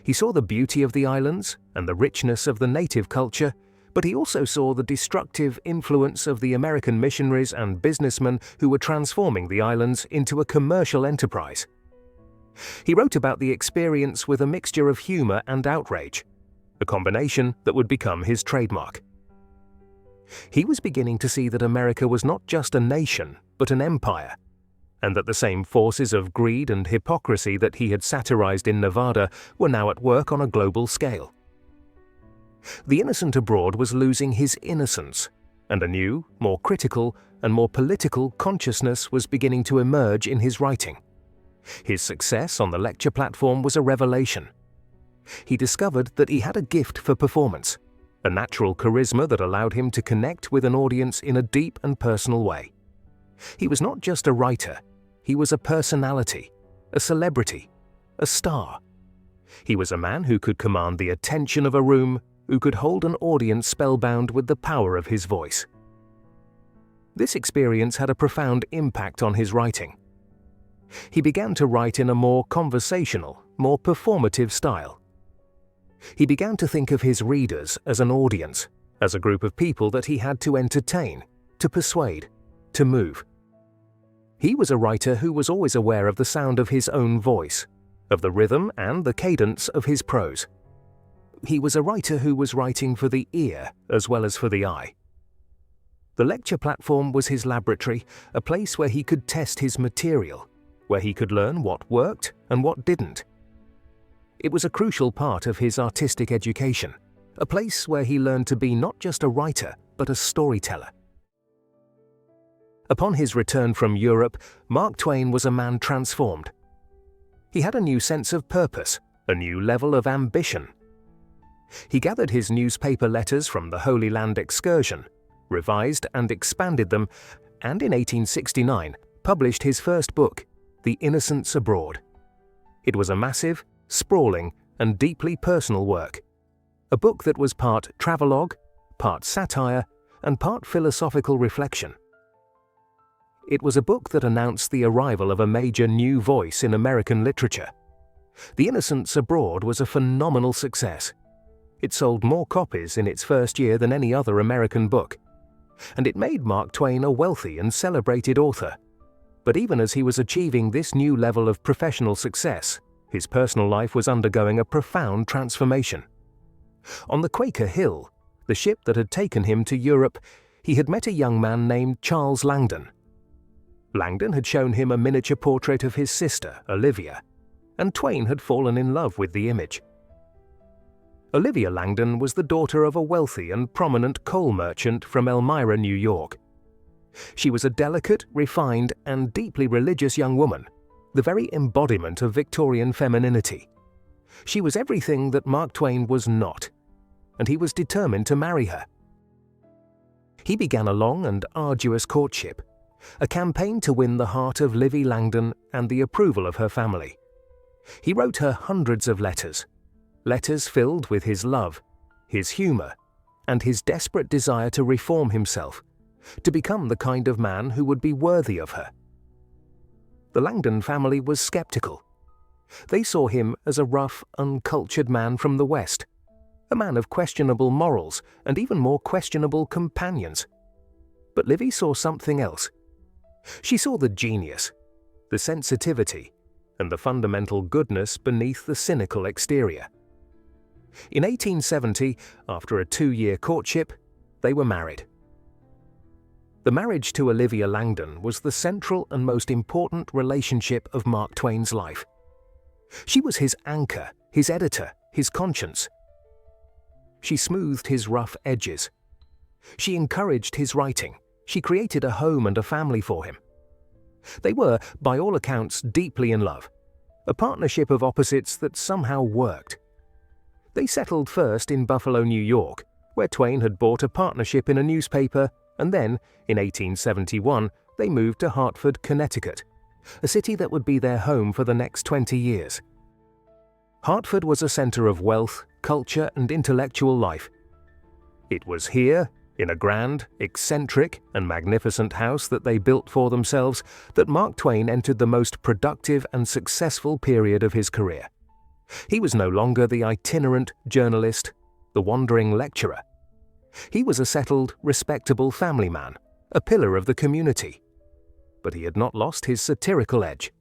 He saw the beauty of the islands and the richness of the native culture, but he also saw the destructive influence of the American missionaries and businessmen who were transforming the islands into a commercial enterprise. He wrote about the experience with a mixture of humor and outrage, a combination that would become his trademark. He was beginning to see that America was not just a nation, but an empire, and that the same forces of greed and hypocrisy that he had satirized in Nevada were now at work on a global scale. The innocent abroad was losing his innocence, and a new, more critical, and more political consciousness was beginning to emerge in his writing. His success on the lecture platform was a revelation. He discovered that he had a gift for performance, a natural charisma that allowed him to connect with an audience in a deep and personal way. He was not just a writer, he was a personality, a celebrity, a star. He was a man who could command the attention of a room, who could hold an audience spellbound with the power of his voice. This experience had a profound impact on his writing. He began to write in a more conversational, more performative style. He began to think of his readers as an audience, as a group of people that he had to entertain, to persuade, to move. He was a writer who was always aware of the sound of his own voice, of the rhythm and the cadence of his prose. he was a writer who was writing for the ear as well as for the eye. The lecture platform was his laboratory, a place where he could test his material, where he could learn what worked and what didn't. It was a crucial part of his artistic education, a place where he learned to be not just a writer, but a storyteller. Upon his return from Europe, Mark Twain was a man transformed. He had a new sense of purpose, a new level of ambition. He gathered his newspaper letters from the Holy Land excursion, revised and expanded them, and in 1869 published his first book, The Innocents Abroad. It was a massive, sprawling, and deeply personal work, a book that was part travelogue, part satire, and part philosophical reflection. It was a book that announced the arrival of a major new voice in American literature. The Innocents Abroad was a phenomenal success. It sold more copies in its first year than any other American book, and it made Mark Twain a wealthy and celebrated author. But even as he was achieving this new level of professional success, his personal life was undergoing a profound transformation. On the Quaker Hill, the ship that had taken him to Europe, he had met a young man named Charles Langdon. Langdon had shown him a miniature portrait of his sister, Olivia, and Twain had fallen in love with the image. Olivia Langdon was the daughter of a wealthy and prominent coal merchant from Elmira, New York. She was a delicate, refined, and deeply religious young woman, the very embodiment of Victorian femininity. She was everything that Mark Twain was not, and he was determined to marry her. He began a long and arduous courtship, a campaign to win the heart of Livy Langdon and the approval of her family. He wrote her hundreds of letters filled with his love, his humor, and his desperate desire to reform himself, to become the kind of man who would be worthy of her. The Langdon family was skeptical. They saw him as a rough, uncultured man from the West, a man of questionable morals and even more questionable companions. But Livy saw something else. She saw the genius, the sensitivity, and the fundamental goodness beneath the cynical exterior. In 1870, after a 2-year courtship, they were married. The marriage to Olivia Langdon was the central and most important relationship of Mark Twain's life. She was his anchor, his editor, his conscience. She smoothed his rough edges. She encouraged his writing. She created a home and a family for him. They were, by all accounts, deeply in love, a partnership of opposites that somehow worked. They settled first in Buffalo, New York, where Twain had bought a partnership in a newspaper, and then, in 1871, they moved to Hartford, Connecticut, a city that would be their home for the next 20 years. Hartford was a center of wealth, culture, and intellectual life. It was here, in a grand, eccentric, and magnificent house that they built for themselves, that Mark Twain entered the most productive and successful period of his career. He was no longer the itinerant journalist, the wandering lecturer. He was a settled, respectable family man, a pillar of the community. But he had not lost his satirical edge.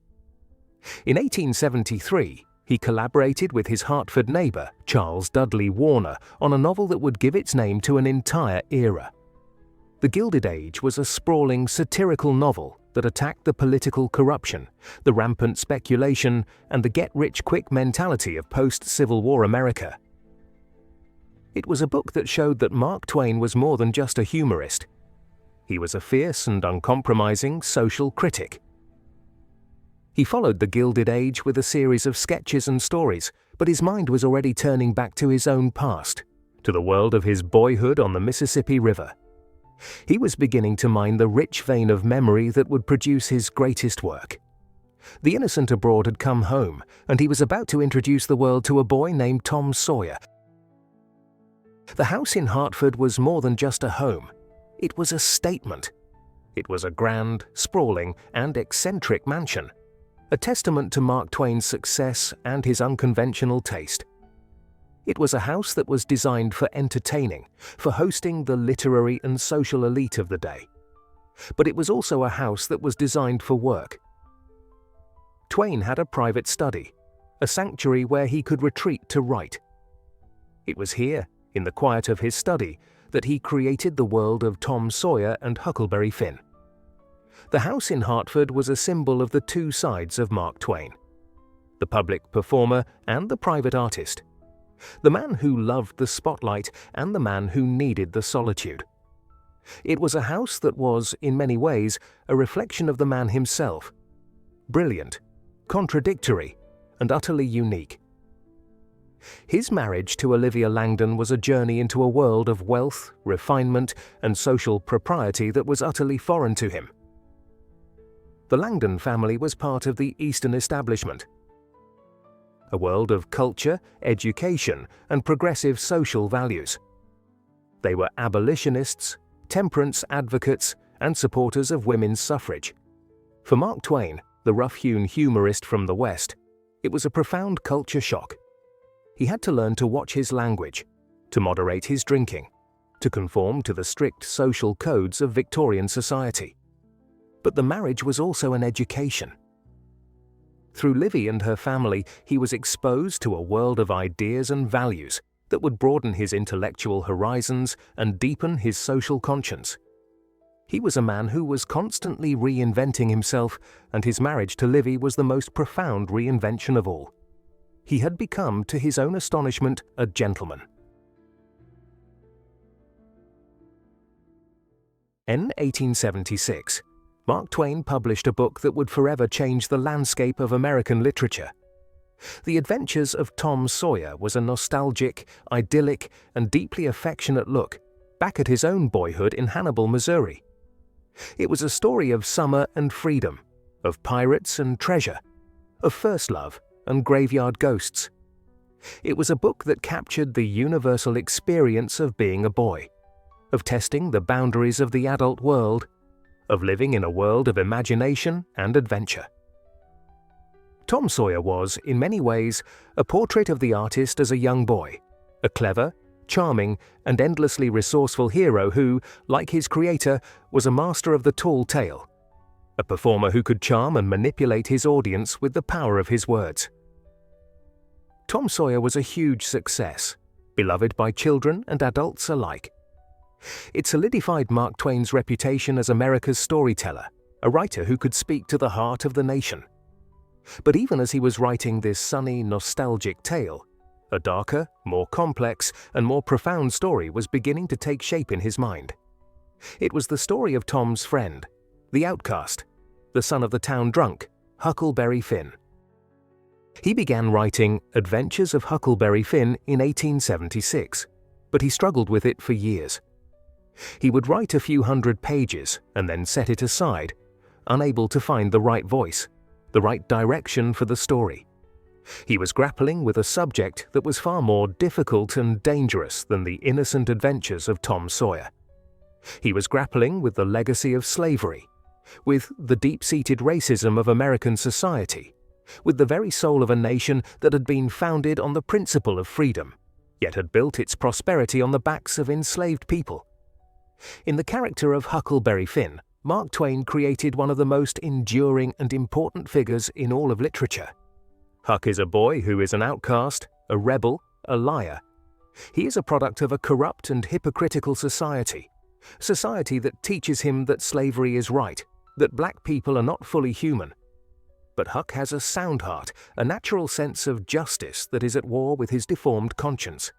In 1873, he collaborated with his Hartford neighbor, Charles Dudley Warner, on a novel that would give its name to an entire era. The Gilded Age was a sprawling, satirical novel that attacked the political corruption, the rampant speculation, and the get-rich-quick mentality of post-Civil War America. It was a book that showed that Mark Twain was more than just a humorist. He was a fierce and uncompromising social critic. He followed the Gilded Age with a series of sketches and stories, but his mind was already turning back to his own past, to the world of his boyhood on the Mississippi River. He was beginning to mine the rich vein of memory that would produce his greatest work. The Innocent Abroad had come home, and he was about to introduce the world to a boy named Tom Sawyer. The house in Hartford was more than just a home. It was a statement. It was a grand, sprawling, and eccentric mansion, a testament to Mark Twain's success and his unconventional taste. It was a house that was designed for entertaining, for hosting the literary and social elite of the day. But it was also a house that was designed for work. Twain had a private study, a sanctuary where he could retreat to write. It was here, in the quiet of his study, that he created the world of Tom Sawyer and Huckleberry Finn. The house in Hartford was a symbol of the two sides of Mark Twain: the public performer and the private artist, the man who loved the spotlight and the man who needed the solitude. It was a house that was, in many ways, a reflection of the man himself: brilliant, contradictory, and utterly unique. His marriage to Olivia Langdon was a journey into a world of wealth, refinement, and social propriety that was utterly foreign to him. The Langdon family was part of the Eastern establishment, a world of culture, education, and progressive social values. They were abolitionists, temperance advocates, and supporters of women's suffrage. For Mark Twain, the rough-hewn humorist from the West, it was a profound culture shock. He had to learn to watch his language, to moderate his drinking, to conform to the strict social codes of Victorian society. But the marriage was also an education. Through Livy and her family, he was exposed to a world of ideas and values that would broaden his intellectual horizons and deepen his social conscience. He was a man who was constantly reinventing himself, and his marriage to Livy was the most profound reinvention of all. He had become, to his own astonishment, a gentleman. In 1876, Mark Twain published a book that would forever change the landscape of American literature. The Adventures of Tom Sawyer was a nostalgic, idyllic, and deeply affectionate look back at his own boyhood in Hannibal, Missouri. It was a story of summer and freedom, of pirates and treasure, of first love and graveyard ghosts. It was a book that captured the universal experience of being a boy, of testing the boundaries of the adult world, of living in a world of imagination and adventure. Tom Sawyer was, in many ways, a portrait of the artist as a young boy, a clever, charming, and endlessly resourceful hero who, like his creator, was a master of the tall tale, a performer who could charm and manipulate his audience with the power of his words. Tom Sawyer was a huge success, beloved by children and adults alike. It solidified Mark Twain's reputation as America's storyteller, a writer who could speak to the heart of the nation. But even as he was writing this sunny, nostalgic tale, a darker, more complex, and more profound story was beginning to take shape in his mind. It was the story of Tom's friend, the outcast, the son of the town drunk, Huckleberry Finn. He began writing Adventures of Huckleberry Finn in 1876, but he struggled with it for years. He would write a few hundred pages and then set it aside, unable to find the right voice, the right direction for the story. He was grappling with a subject that was far more difficult and dangerous than the innocent adventures of Tom Sawyer. He was grappling with the legacy of slavery, with the deep-seated racism of American society, with the very soul of a nation that had been founded on the principle of freedom, yet had built its prosperity on the backs of enslaved people. In the character of Huckleberry Finn, Mark Twain created one of the most enduring and important figures in all of literature. Huck is a boy who is an outcast, a rebel, a liar. He is a product of a corrupt and hypocritical society that teaches him that slavery is right, that black people are not fully human. But Huck has a sound heart, a natural sense of justice that is at war with his deformed conscience.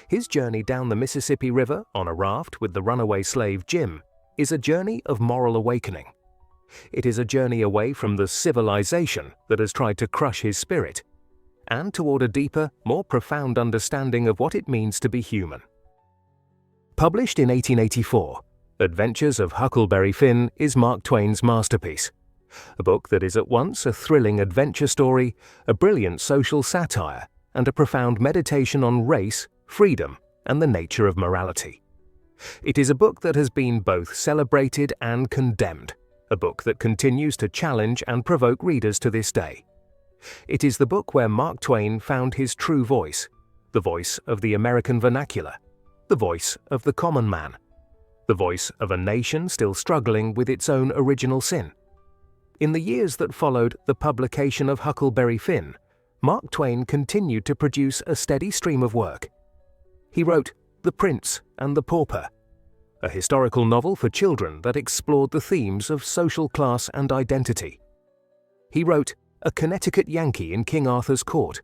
His journey down the Mississippi River on a raft with the runaway slave Jim is a journey of moral awakening. It is a journey away from the civilization that has tried to crush his spirit, and toward a deeper, more profound understanding of what it means to be human. Published in 1884, Adventures of Huckleberry Finn is Mark Twain's masterpiece, a book that is at once a thrilling adventure story, a brilliant social satire, and a profound meditation on race, freedom, and the nature of morality. It is a book that has been both celebrated and condemned, a book that continues to challenge and provoke readers to this day. It is the book where Mark Twain found his true voice, the voice of the American vernacular, the voice of the common man, the voice of a nation still struggling with its own original sin. In the years that followed the publication of Huckleberry Finn, Mark Twain continued to produce a steady stream of work, He wrote The Prince and the Pauper, a historical novel for children that explored the themes of social class and identity. He wrote A Connecticut Yankee in King Arthur's Court,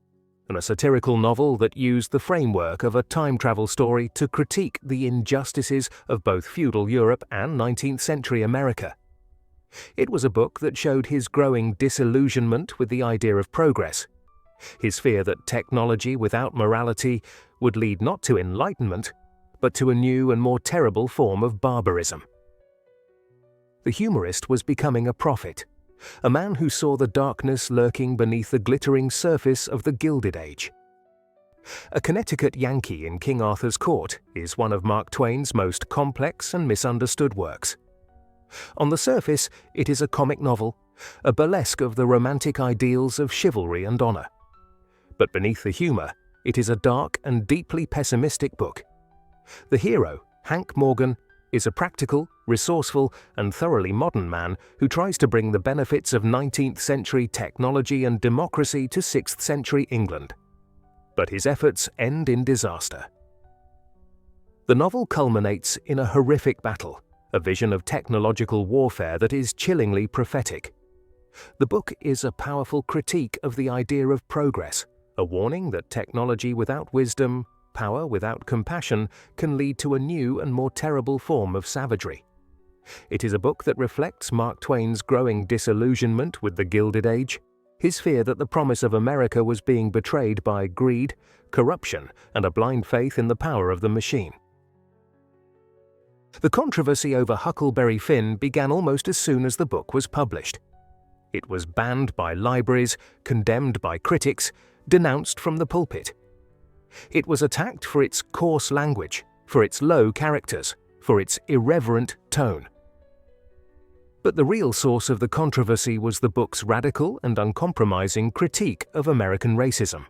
and a satirical novel that used the framework of a time travel story to critique the injustices of both feudal Europe and 19th century America. It was a book that showed his growing disillusionment with the idea of progress, his fear that technology without morality would lead not to enlightenment, but to a new and more terrible form of barbarism. The humorist was becoming a prophet, a man who saw the darkness lurking beneath the glittering surface of the Gilded Age. A Connecticut Yankee in King Arthur's Court is one of Mark Twain's most complex and misunderstood works. On the surface, it is a comic novel, a burlesque of the romantic ideals of chivalry and honor. But beneath the humor, it is a dark and deeply pessimistic book. The hero, Hank Morgan, is a practical, resourceful, and thoroughly modern man who tries to bring the benefits of 19th century technology and democracy to 6th century England. But his efforts end in disaster. The novel culminates in a horrific battle, a vision of technological warfare that is chillingly prophetic. The book is a powerful critique of the idea of progress, a warning that technology without wisdom, power without compassion, can lead to a new and more terrible form of savagery. It is a book that reflects Mark Twain's growing disillusionment with the Gilded Age, his fear that the promise of America was being betrayed by greed, corruption, and a blind faith in the power of the machine. The controversy over Huckleberry Finn began almost as soon as the book was published. It was banned by libraries, condemned by critics, denounced from the pulpit. It was attacked for its coarse language, for its low characters, for its irreverent tone. But the real source of the controversy was the book's radical and uncompromising critique of American racism.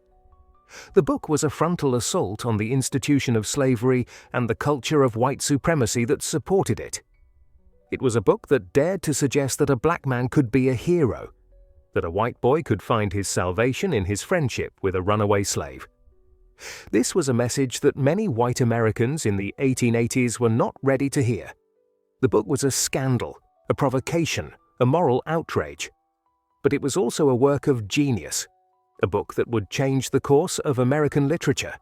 The book was a frontal assault on the institution of slavery and the culture of white supremacy that supported it. It was a book that dared to suggest that a black man could be a hero, that a white boy could find his salvation in his friendship with a runaway slave. This was a message that many white Americans in the 1880s were not ready to hear. The book was a scandal, a provocation, a moral outrage. But it was also a work of genius, a book that would change the course of American literature.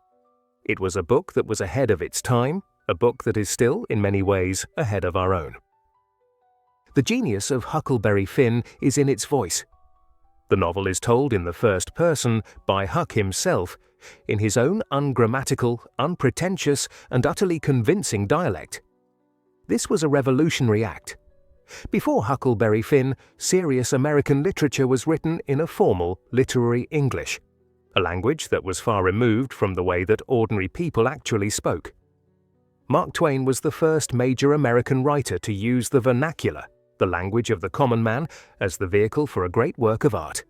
It was a book that was ahead of its time, a book that is still, in many ways, ahead of our own. The genius of Huckleberry Finn is in its voice. The novel is told in the first person by Huck himself, in his own ungrammatical, unpretentious, and utterly convincing dialect. This was a revolutionary act. Before Huckleberry Finn, serious American literature was written in a formal, literary English, a language that was far removed from the way that ordinary people actually spoke. Mark Twain was the first major American writer to use the vernacular, the language of the common man, as the vehicle for a great work of art.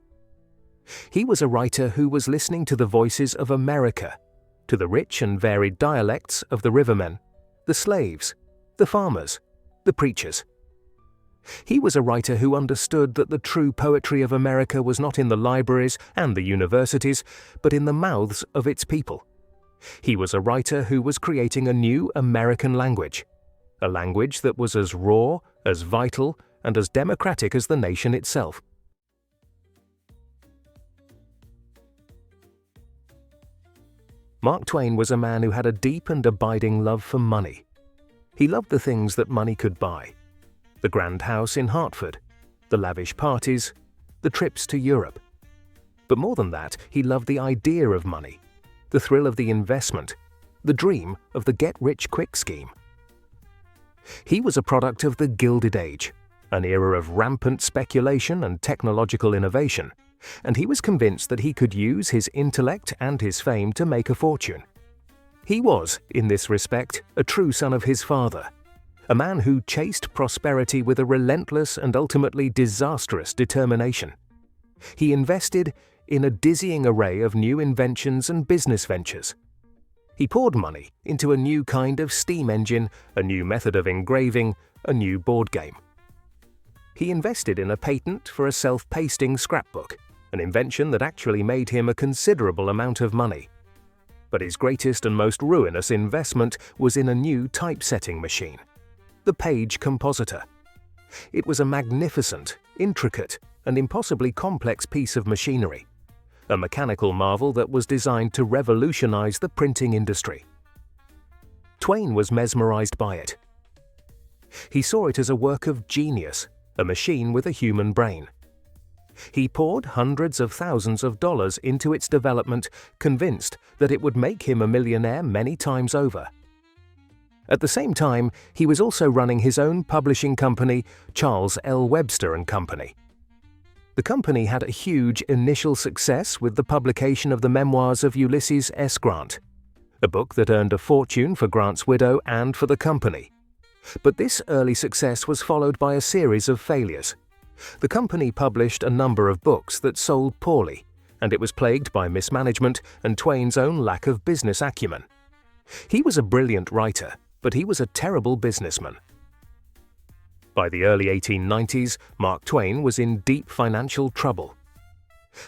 He was a writer who was listening to the voices of America, to the rich and varied dialects of the rivermen, the slaves, the farmers, the preachers. He was a writer who understood that the true poetry of America was not in the libraries and the universities, but in the mouths of its people. He was a writer who was creating a new American language, a language that was as raw, as vital, and as democratic as the nation itself. Mark Twain was a man who had a deep and abiding love for money. He loved the things that money could buy: the grand house in Hartford, the lavish parties, the trips to Europe. But more than that, he loved the idea of money, the thrill of the investment, the dream of the get-rich-quick scheme. He was a product of the Gilded Age, an era of rampant speculation and technological innovation, and he was convinced that he could use his intellect and his fame to make a fortune. He was, in this respect, a true son of his father, a man who chased prosperity with a relentless and ultimately disastrous determination. He invested in a dizzying array of new inventions and business ventures. He poured money into a new kind of steam engine, a new method of engraving, a new board game. He invested in a patent for a self-pasting scrapbook, an invention that actually made him a considerable amount of money. But his greatest and most ruinous investment was in a new typesetting machine, the Page Compositor. It was a magnificent, intricate, and impossibly complex piece of machinery, a mechanical marvel that was designed to revolutionize the printing industry. Twain was mesmerized by it. He saw it as a work of genius, a machine with a human brain. He poured hundreds of thousands of dollars into its development, convinced that it would make him a millionaire many times over. At the same time, he was also running his own publishing company, Charles L. Webster and Company. The company had a huge initial success with the publication of the memoirs of Ulysses S. Grant, a book that earned a fortune for Grant's widow and for the company. But this early success was followed by a series of failures. The company published a number of books that sold poorly, and it was plagued by mismanagement and Twain's own lack of business acumen. He was a brilliant writer, but he was a terrible businessman. By the early 1890s, Mark Twain was in deep financial trouble.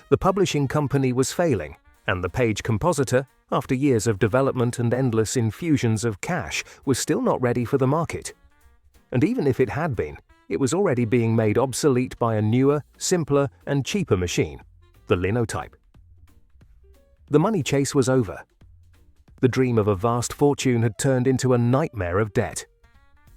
The publishing company was failing, and the Page Compositor, after years of development and endless infusions of cash, was still not ready for the market. And even if it had been, it was already being made obsolete by a newer, simpler, and cheaper machine, the linotype. The money chase was over. The dream of a vast fortune had turned into a nightmare of debt.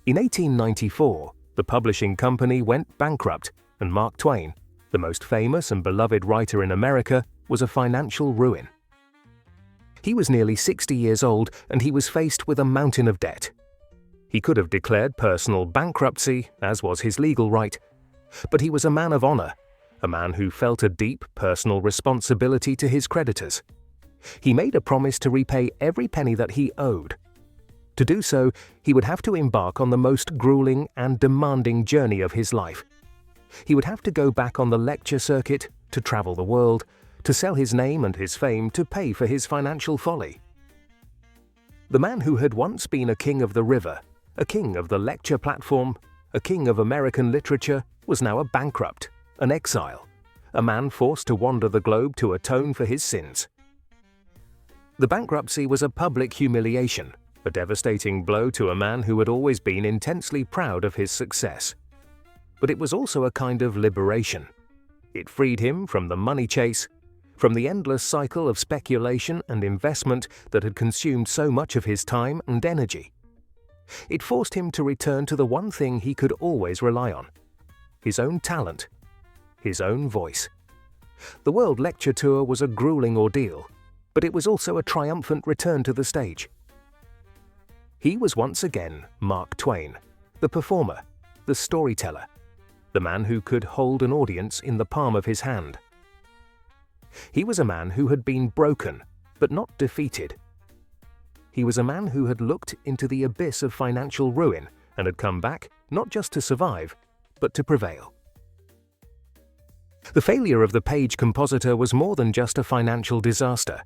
In 1894, the publishing company went bankrupt, and Mark Twain, the most famous and beloved writer in America, was a financial ruin. He was nearly 60 years old, and he was faced with a mountain of debt. He could have declared personal bankruptcy, as was his legal right, but he was a man of honor, a man who felt a deep personal responsibility to his creditors. He made a promise to repay every penny that he owed. To do so, he would have to embark on the most grueling and demanding journey of his life. He would have to go back on the lecture circuit, to travel the world, to sell his name and his fame to pay for his financial folly. The man who had once been a king of the river, a king of the lecture platform, a king of American literature, was now a bankrupt, an exile, a man forced to wander the globe to atone for his sins. The bankruptcy was a public humiliation, a devastating blow to a man who had always been intensely proud of his success. But it was also a kind of liberation. It freed him from the money chase, from the endless cycle of speculation and investment that had consumed so much of his time and energy. It forced him to return to the one thing he could always rely on: his own talent, his own voice. The World Lecture Tour was a grueling ordeal, but it was also a triumphant return to the stage. He was once again Mark Twain, the performer, the storyteller, the man who could hold an audience in the palm of his hand. He was a man who had been broken, but not defeated. He was a man who had looked into the abyss of financial ruin and had come back not just to survive, but to prevail. The failure of the Page Compositor was more than just a financial disaster.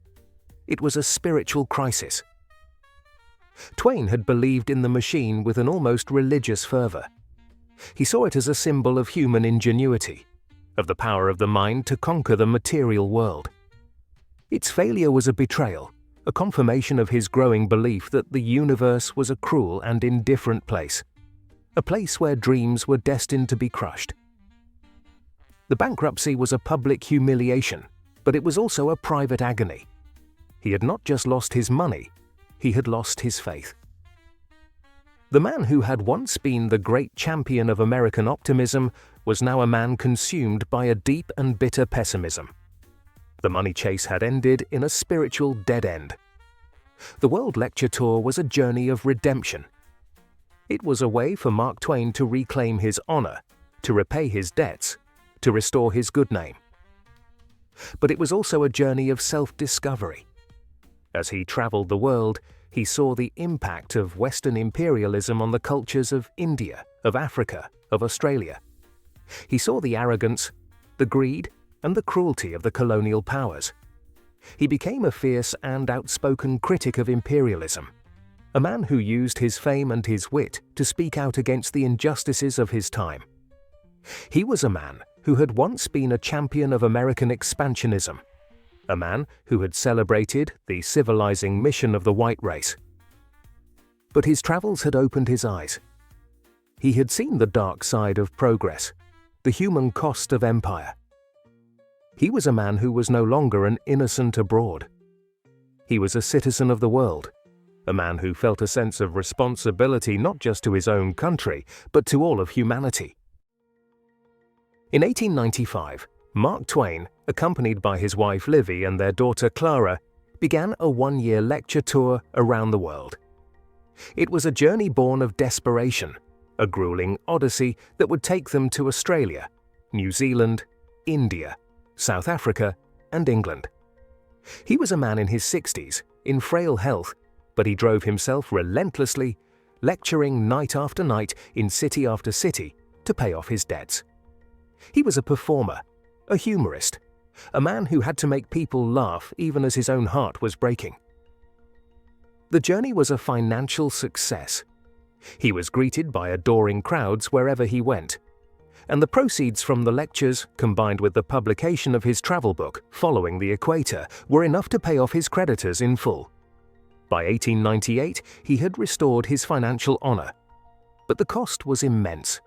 It was a spiritual crisis. Twain had believed in the machine with an almost religious fervor. He saw it as a symbol of human ingenuity, of the power of the mind to conquer the material world. Its failure was a betrayal, a confirmation of his growing belief that the universe was a cruel and indifferent place, a place where dreams were destined to be crushed. The bankruptcy was a public humiliation, but it was also a private agony. He had not just lost his money, he had lost his faith. The man who had once been the great champion of American optimism was now a man consumed by a deep and bitter pessimism. The money chase had ended in a spiritual dead end. The World Lecture Tour was a journey of redemption. It was a way for Mark Twain to reclaim his honor, to repay his debts, to restore his good name. But it was also a journey of self-discovery. As he traveled the world, he saw the impact of Western imperialism on the cultures of India, of Africa, of Australia. He saw the arrogance, the greed, and the cruelty of the colonial powers. He became a fierce and outspoken critic of imperialism, a man who used his fame and his wit to speak out against the injustices of his time. He was a man who had once been a champion of American expansionism, a man who had celebrated the civilizing mission of the white race. But his travels had opened his eyes. He had seen the dark side of progress, the human cost of empire. He was a man who was no longer an innocent abroad. He was a citizen of the world, a man who felt a sense of responsibility not just to his own country, but to all of humanity. In 1895, Mark Twain, accompanied by his wife Livy and their daughter Clara, began a one-year lecture tour around the world. It was a journey born of desperation, a grueling odyssey that would take them to Australia, New Zealand, India, South Africa, and England. He was a man in his 60s, in frail health, but he drove himself relentlessly, lecturing night after night in city after city to pay off his debts. He was a performer, a humorist, a man who had to make people laugh even as his own heart was breaking. The journey was a financial success. He was greeted by adoring crowds wherever he went, and the proceeds from the lectures, combined with the publication of his travel book, Following the Equator, were enough to pay off his creditors in full. By 1898, he had restored his financial honor, but the cost was immense.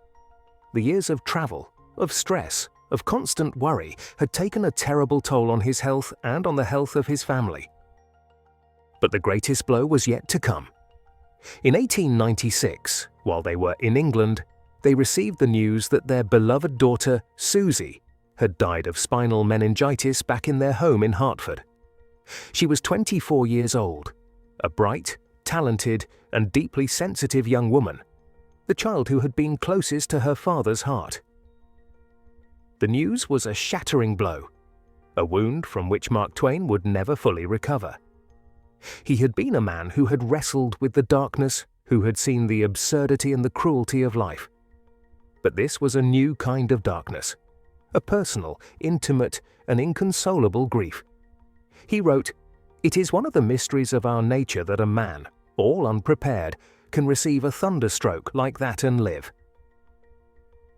The years of travel, of stress, of constant worry had taken a terrible toll on his health and on the health of his family. But the greatest blow was yet to come. In 1896, while they were in England, they received the news that their beloved daughter, Susie, had died of spinal meningitis back in their home in Hartford. She was 24 years old, a bright, talented, and deeply sensitive young woman, the child who had been closest to her father's heart. The news was a shattering blow, a wound from which Mark Twain would never fully recover. He had been a man who had wrestled with the darkness, who had seen the absurdity and the cruelty of life. But this was a new kind of darkness, a personal, intimate, and inconsolable grief. He wrote, "It is one of the mysteries of our nature that a man, all unprepared, can receive a thunderstroke like that and live."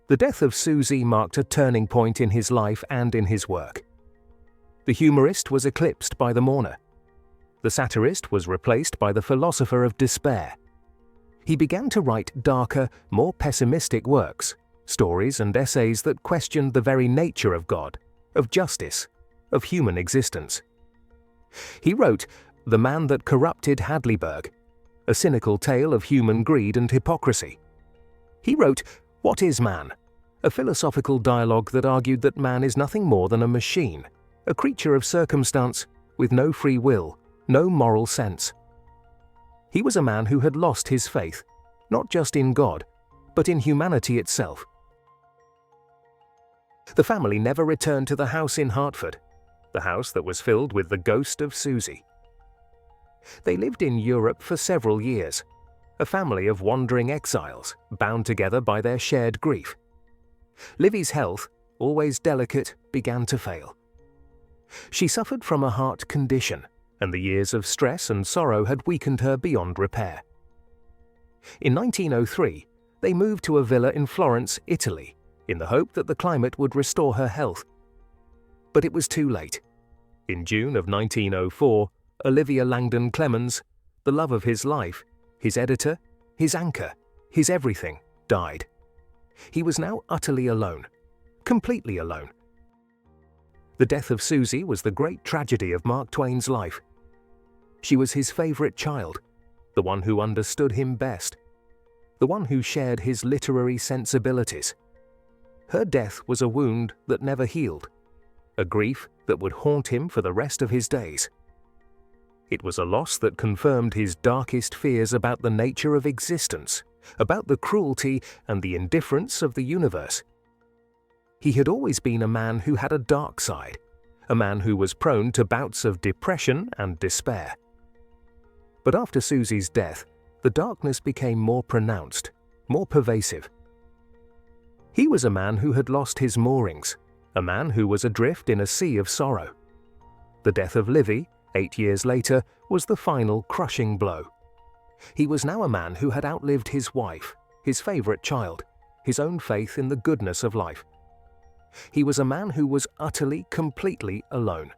The death of Susie marked a turning point in his life and in his work. The humorist was eclipsed by the mourner. The satirist was replaced by the philosopher of despair. He began to write darker, more pessimistic works, stories and essays that questioned the very nature of God, of justice, of human existence. He wrote The Man That Corrupted Hadleyburg, a cynical tale of human greed and hypocrisy. He wrote What is Man? A philosophical dialogue that argued that man is nothing more than a machine, a creature of circumstance with no free will, no moral sense. He was a man who had lost his faith, not just in God, but in humanity itself. The family never returned to the house in Hartford, the house that was filled with the ghost of Susie. They lived in Europe for several years, a family of wandering exiles, bound together by their shared grief. Livy's health, always delicate, began to fail. She suffered from a heart condition, and the years of stress and sorrow had weakened her beyond repair. In 1903, they moved to a villa in Florence, Italy, in the hope that the climate would restore her health. But it was too late. In June of 1904, Olivia Langdon Clemens, the love of his life, his editor, his anchor, his everything, died. He was now utterly alone, completely alone. The death of Susie was the great tragedy of Mark Twain's life. She was his favorite child, the one who understood him best, the one who shared his literary sensibilities. Her death was a wound that never healed, a grief that would haunt him for the rest of his days. It was a loss that confirmed his darkest fears about the nature of existence, about the cruelty and the indifference of the universe. He had always been a man who had a dark side, a man who was prone to bouts of depression and despair. But after Susie's death, the darkness became more pronounced, more pervasive. He was a man who had lost his moorings, a man who was adrift in a sea of sorrow. The death of Livy, 8 years later, was the final crushing blow. He was now a man who had outlived his wife, his favorite child, his own faith in the goodness of life. He was a man who was utterly, completely alone.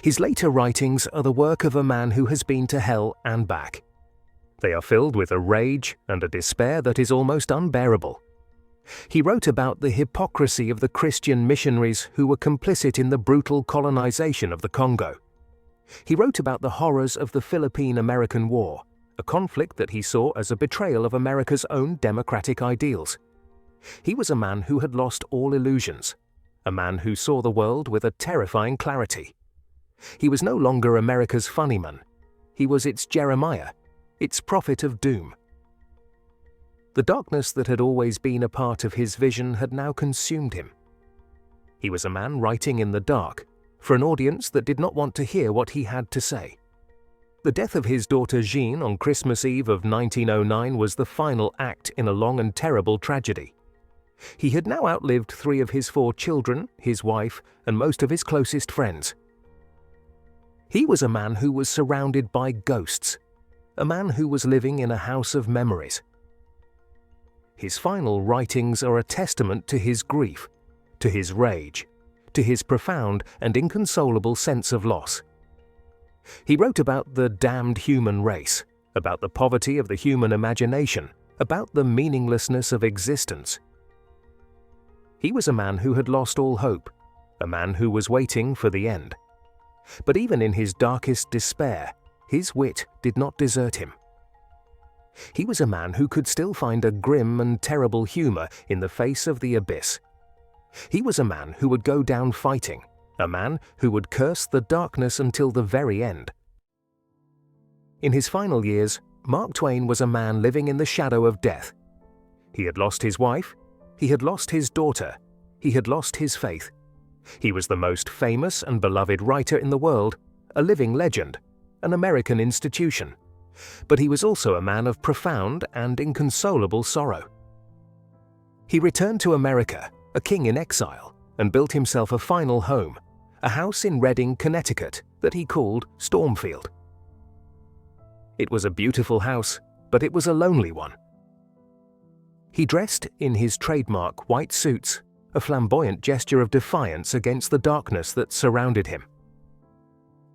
His later writings are the work of a man who has been to hell and back. They are filled with a rage and a despair that is almost unbearable. He wrote about the hypocrisy of the Christian missionaries who were complicit in the brutal colonization of the Congo. He wrote about the horrors of the Philippine-American War, a conflict that he saw as a betrayal of America's own democratic ideals. He was a man who had lost all illusions, a man who saw the world with a terrifying clarity. He was no longer America's funnyman. He was its Jeremiah, its prophet of doom. The darkness that had always been a part of his vision had now consumed him. He was a man writing in the dark, for an audience that did not want to hear what he had to say. The death of his daughter Jean on Christmas Eve of 1909 was the final act in a long and terrible tragedy. He had now outlived 3 of his 4 children, his wife, and most of his closest friends. He was a man who was surrounded by ghosts, a man who was living in a house of memories. His final writings are a testament to his grief, to his rage, to his profound and inconsolable sense of loss. He wrote about the damned human race, about the poverty of the human imagination, about the meaninglessness of existence. He was a man who had lost all hope, a man who was waiting for the end. But even in his darkest despair, his wit did not desert him. He was a man who could still find a grim and terrible humor in the face of the abyss. He was a man who would go down fighting, a man who would curse the darkness until the very end. In his final years, Mark Twain was a man living in the shadow of death. He had lost his wife, he had lost his daughter, he had lost his faith. He was the most famous and beloved writer in the world, a living legend, an American institution. But he was also a man of profound and inconsolable sorrow. He returned to America, a king in exile, and built himself a final home, a house in Redding, Connecticut, that he called Stormfield. It was a beautiful house, but it was a lonely one. He dressed in his trademark white suits, a flamboyant gesture of defiance against the darkness that surrounded him.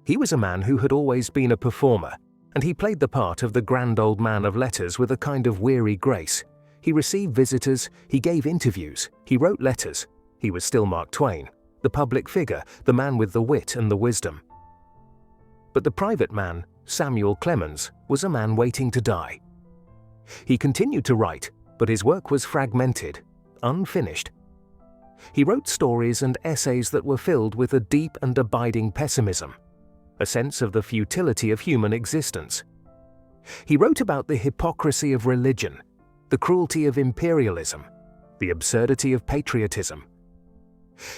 He was a man who had always been a performer, and he played the part of the grand old man of letters with a kind of weary grace. He received visitors, he gave interviews, he wrote letters. He was still Mark Twain, the public figure, the man with the wit and the wisdom. But the private man, Samuel Clemens, was a man waiting to die. He continued to write, but his work was fragmented, unfinished. He wrote stories and essays that were filled with a deep and abiding pessimism, a sense of the futility of human existence. He wrote about the hypocrisy of religion, the cruelty of imperialism, the absurdity of patriotism.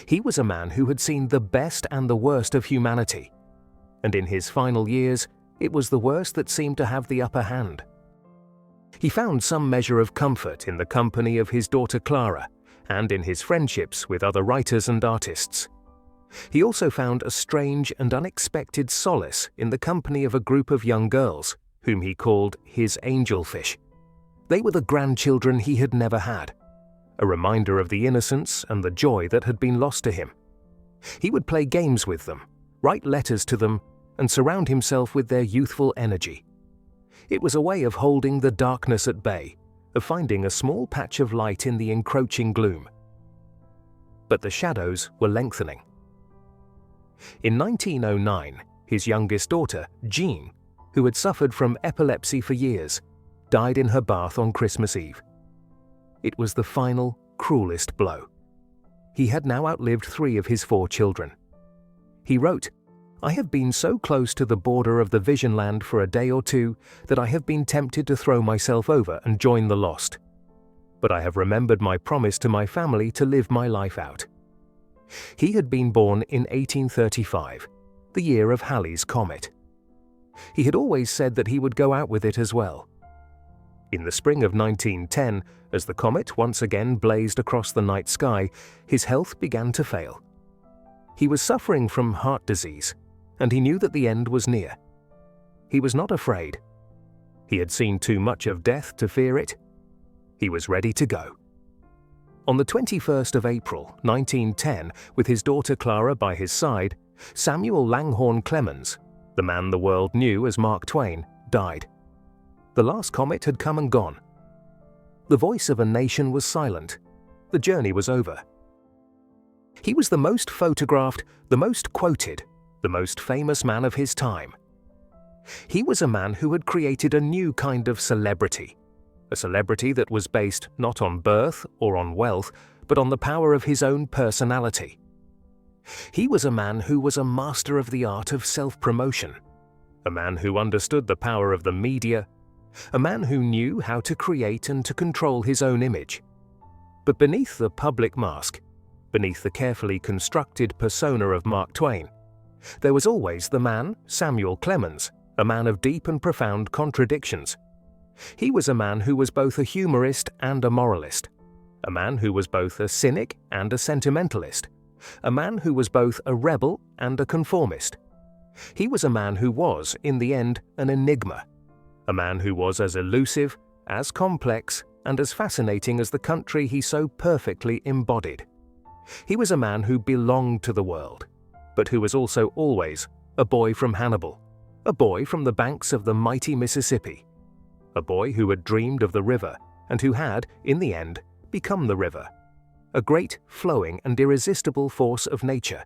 He was a man who had seen the best and the worst of humanity, and in his final years, it was the worst that seemed to have the upper hand. He found some measure of comfort in the company of his daughter Clara and in his friendships with other writers and artists. He also found a strange and unexpected solace in the company of a group of young girls, whom he called his angelfish. They were the grandchildren he had never had, a reminder of the innocence and the joy that had been lost to him. He would play games with them, write letters to them, and surround himself with their youthful energy. It was a way of holding the darkness at bay, of finding a small patch of light in the encroaching gloom. But the shadows were lengthening. In 1909, his youngest daughter, Jean, who had suffered from epilepsy for years, died in her bath on Christmas Eve. It was the final, cruelest blow. He had now outlived 3 of his 4 children. He wrote, "I have been so close to the border of the vision land for a day or 2 that I have been tempted to throw myself over and join the lost. But I have remembered my promise to my family to live my life out." He had been born in 1835, the year of Halley's Comet. He had always said that he would go out with it as well. In the spring of 1910, as the comet once again blazed across the night sky, his health began to fail. He was suffering from heart disease, and he knew that the end was near. He was not afraid. He had seen too much of death to fear it. He was ready to go. On the 21st of April, 1910, with his daughter Clara by his side, Samuel Langhorne Clemens, the man the world knew as Mark Twain, died. The last comet had come and gone. The voice of a nation was silent. The journey was over. He was the most photographed, the most quoted, the most famous man of his time. He was a man who had created a new kind of celebrity, a celebrity that was based not on birth or on wealth, but on the power of his own personality. He was a man who was a master of the art of self-promotion, a man who understood the power of the media, a man who knew how to create and to control his own image. But beneath the public mask, beneath the carefully constructed persona of Mark Twain, there was always the man, Samuel Clemens, a man of deep and profound contradictions. He was a man who was both a humorist and a moralist, a man who was both a cynic and a sentimentalist, a man who was both a rebel and a conformist. He was a man who was, in the end, an enigma, a man who was as elusive, as complex, and as fascinating as the country he so perfectly embodied. He was a man who belonged to the world, but who was also always a boy from Hannibal, a boy from the banks of the mighty Mississippi, a boy who had dreamed of the river and who had, in the end, become the river, a great, flowing and irresistible force of nature.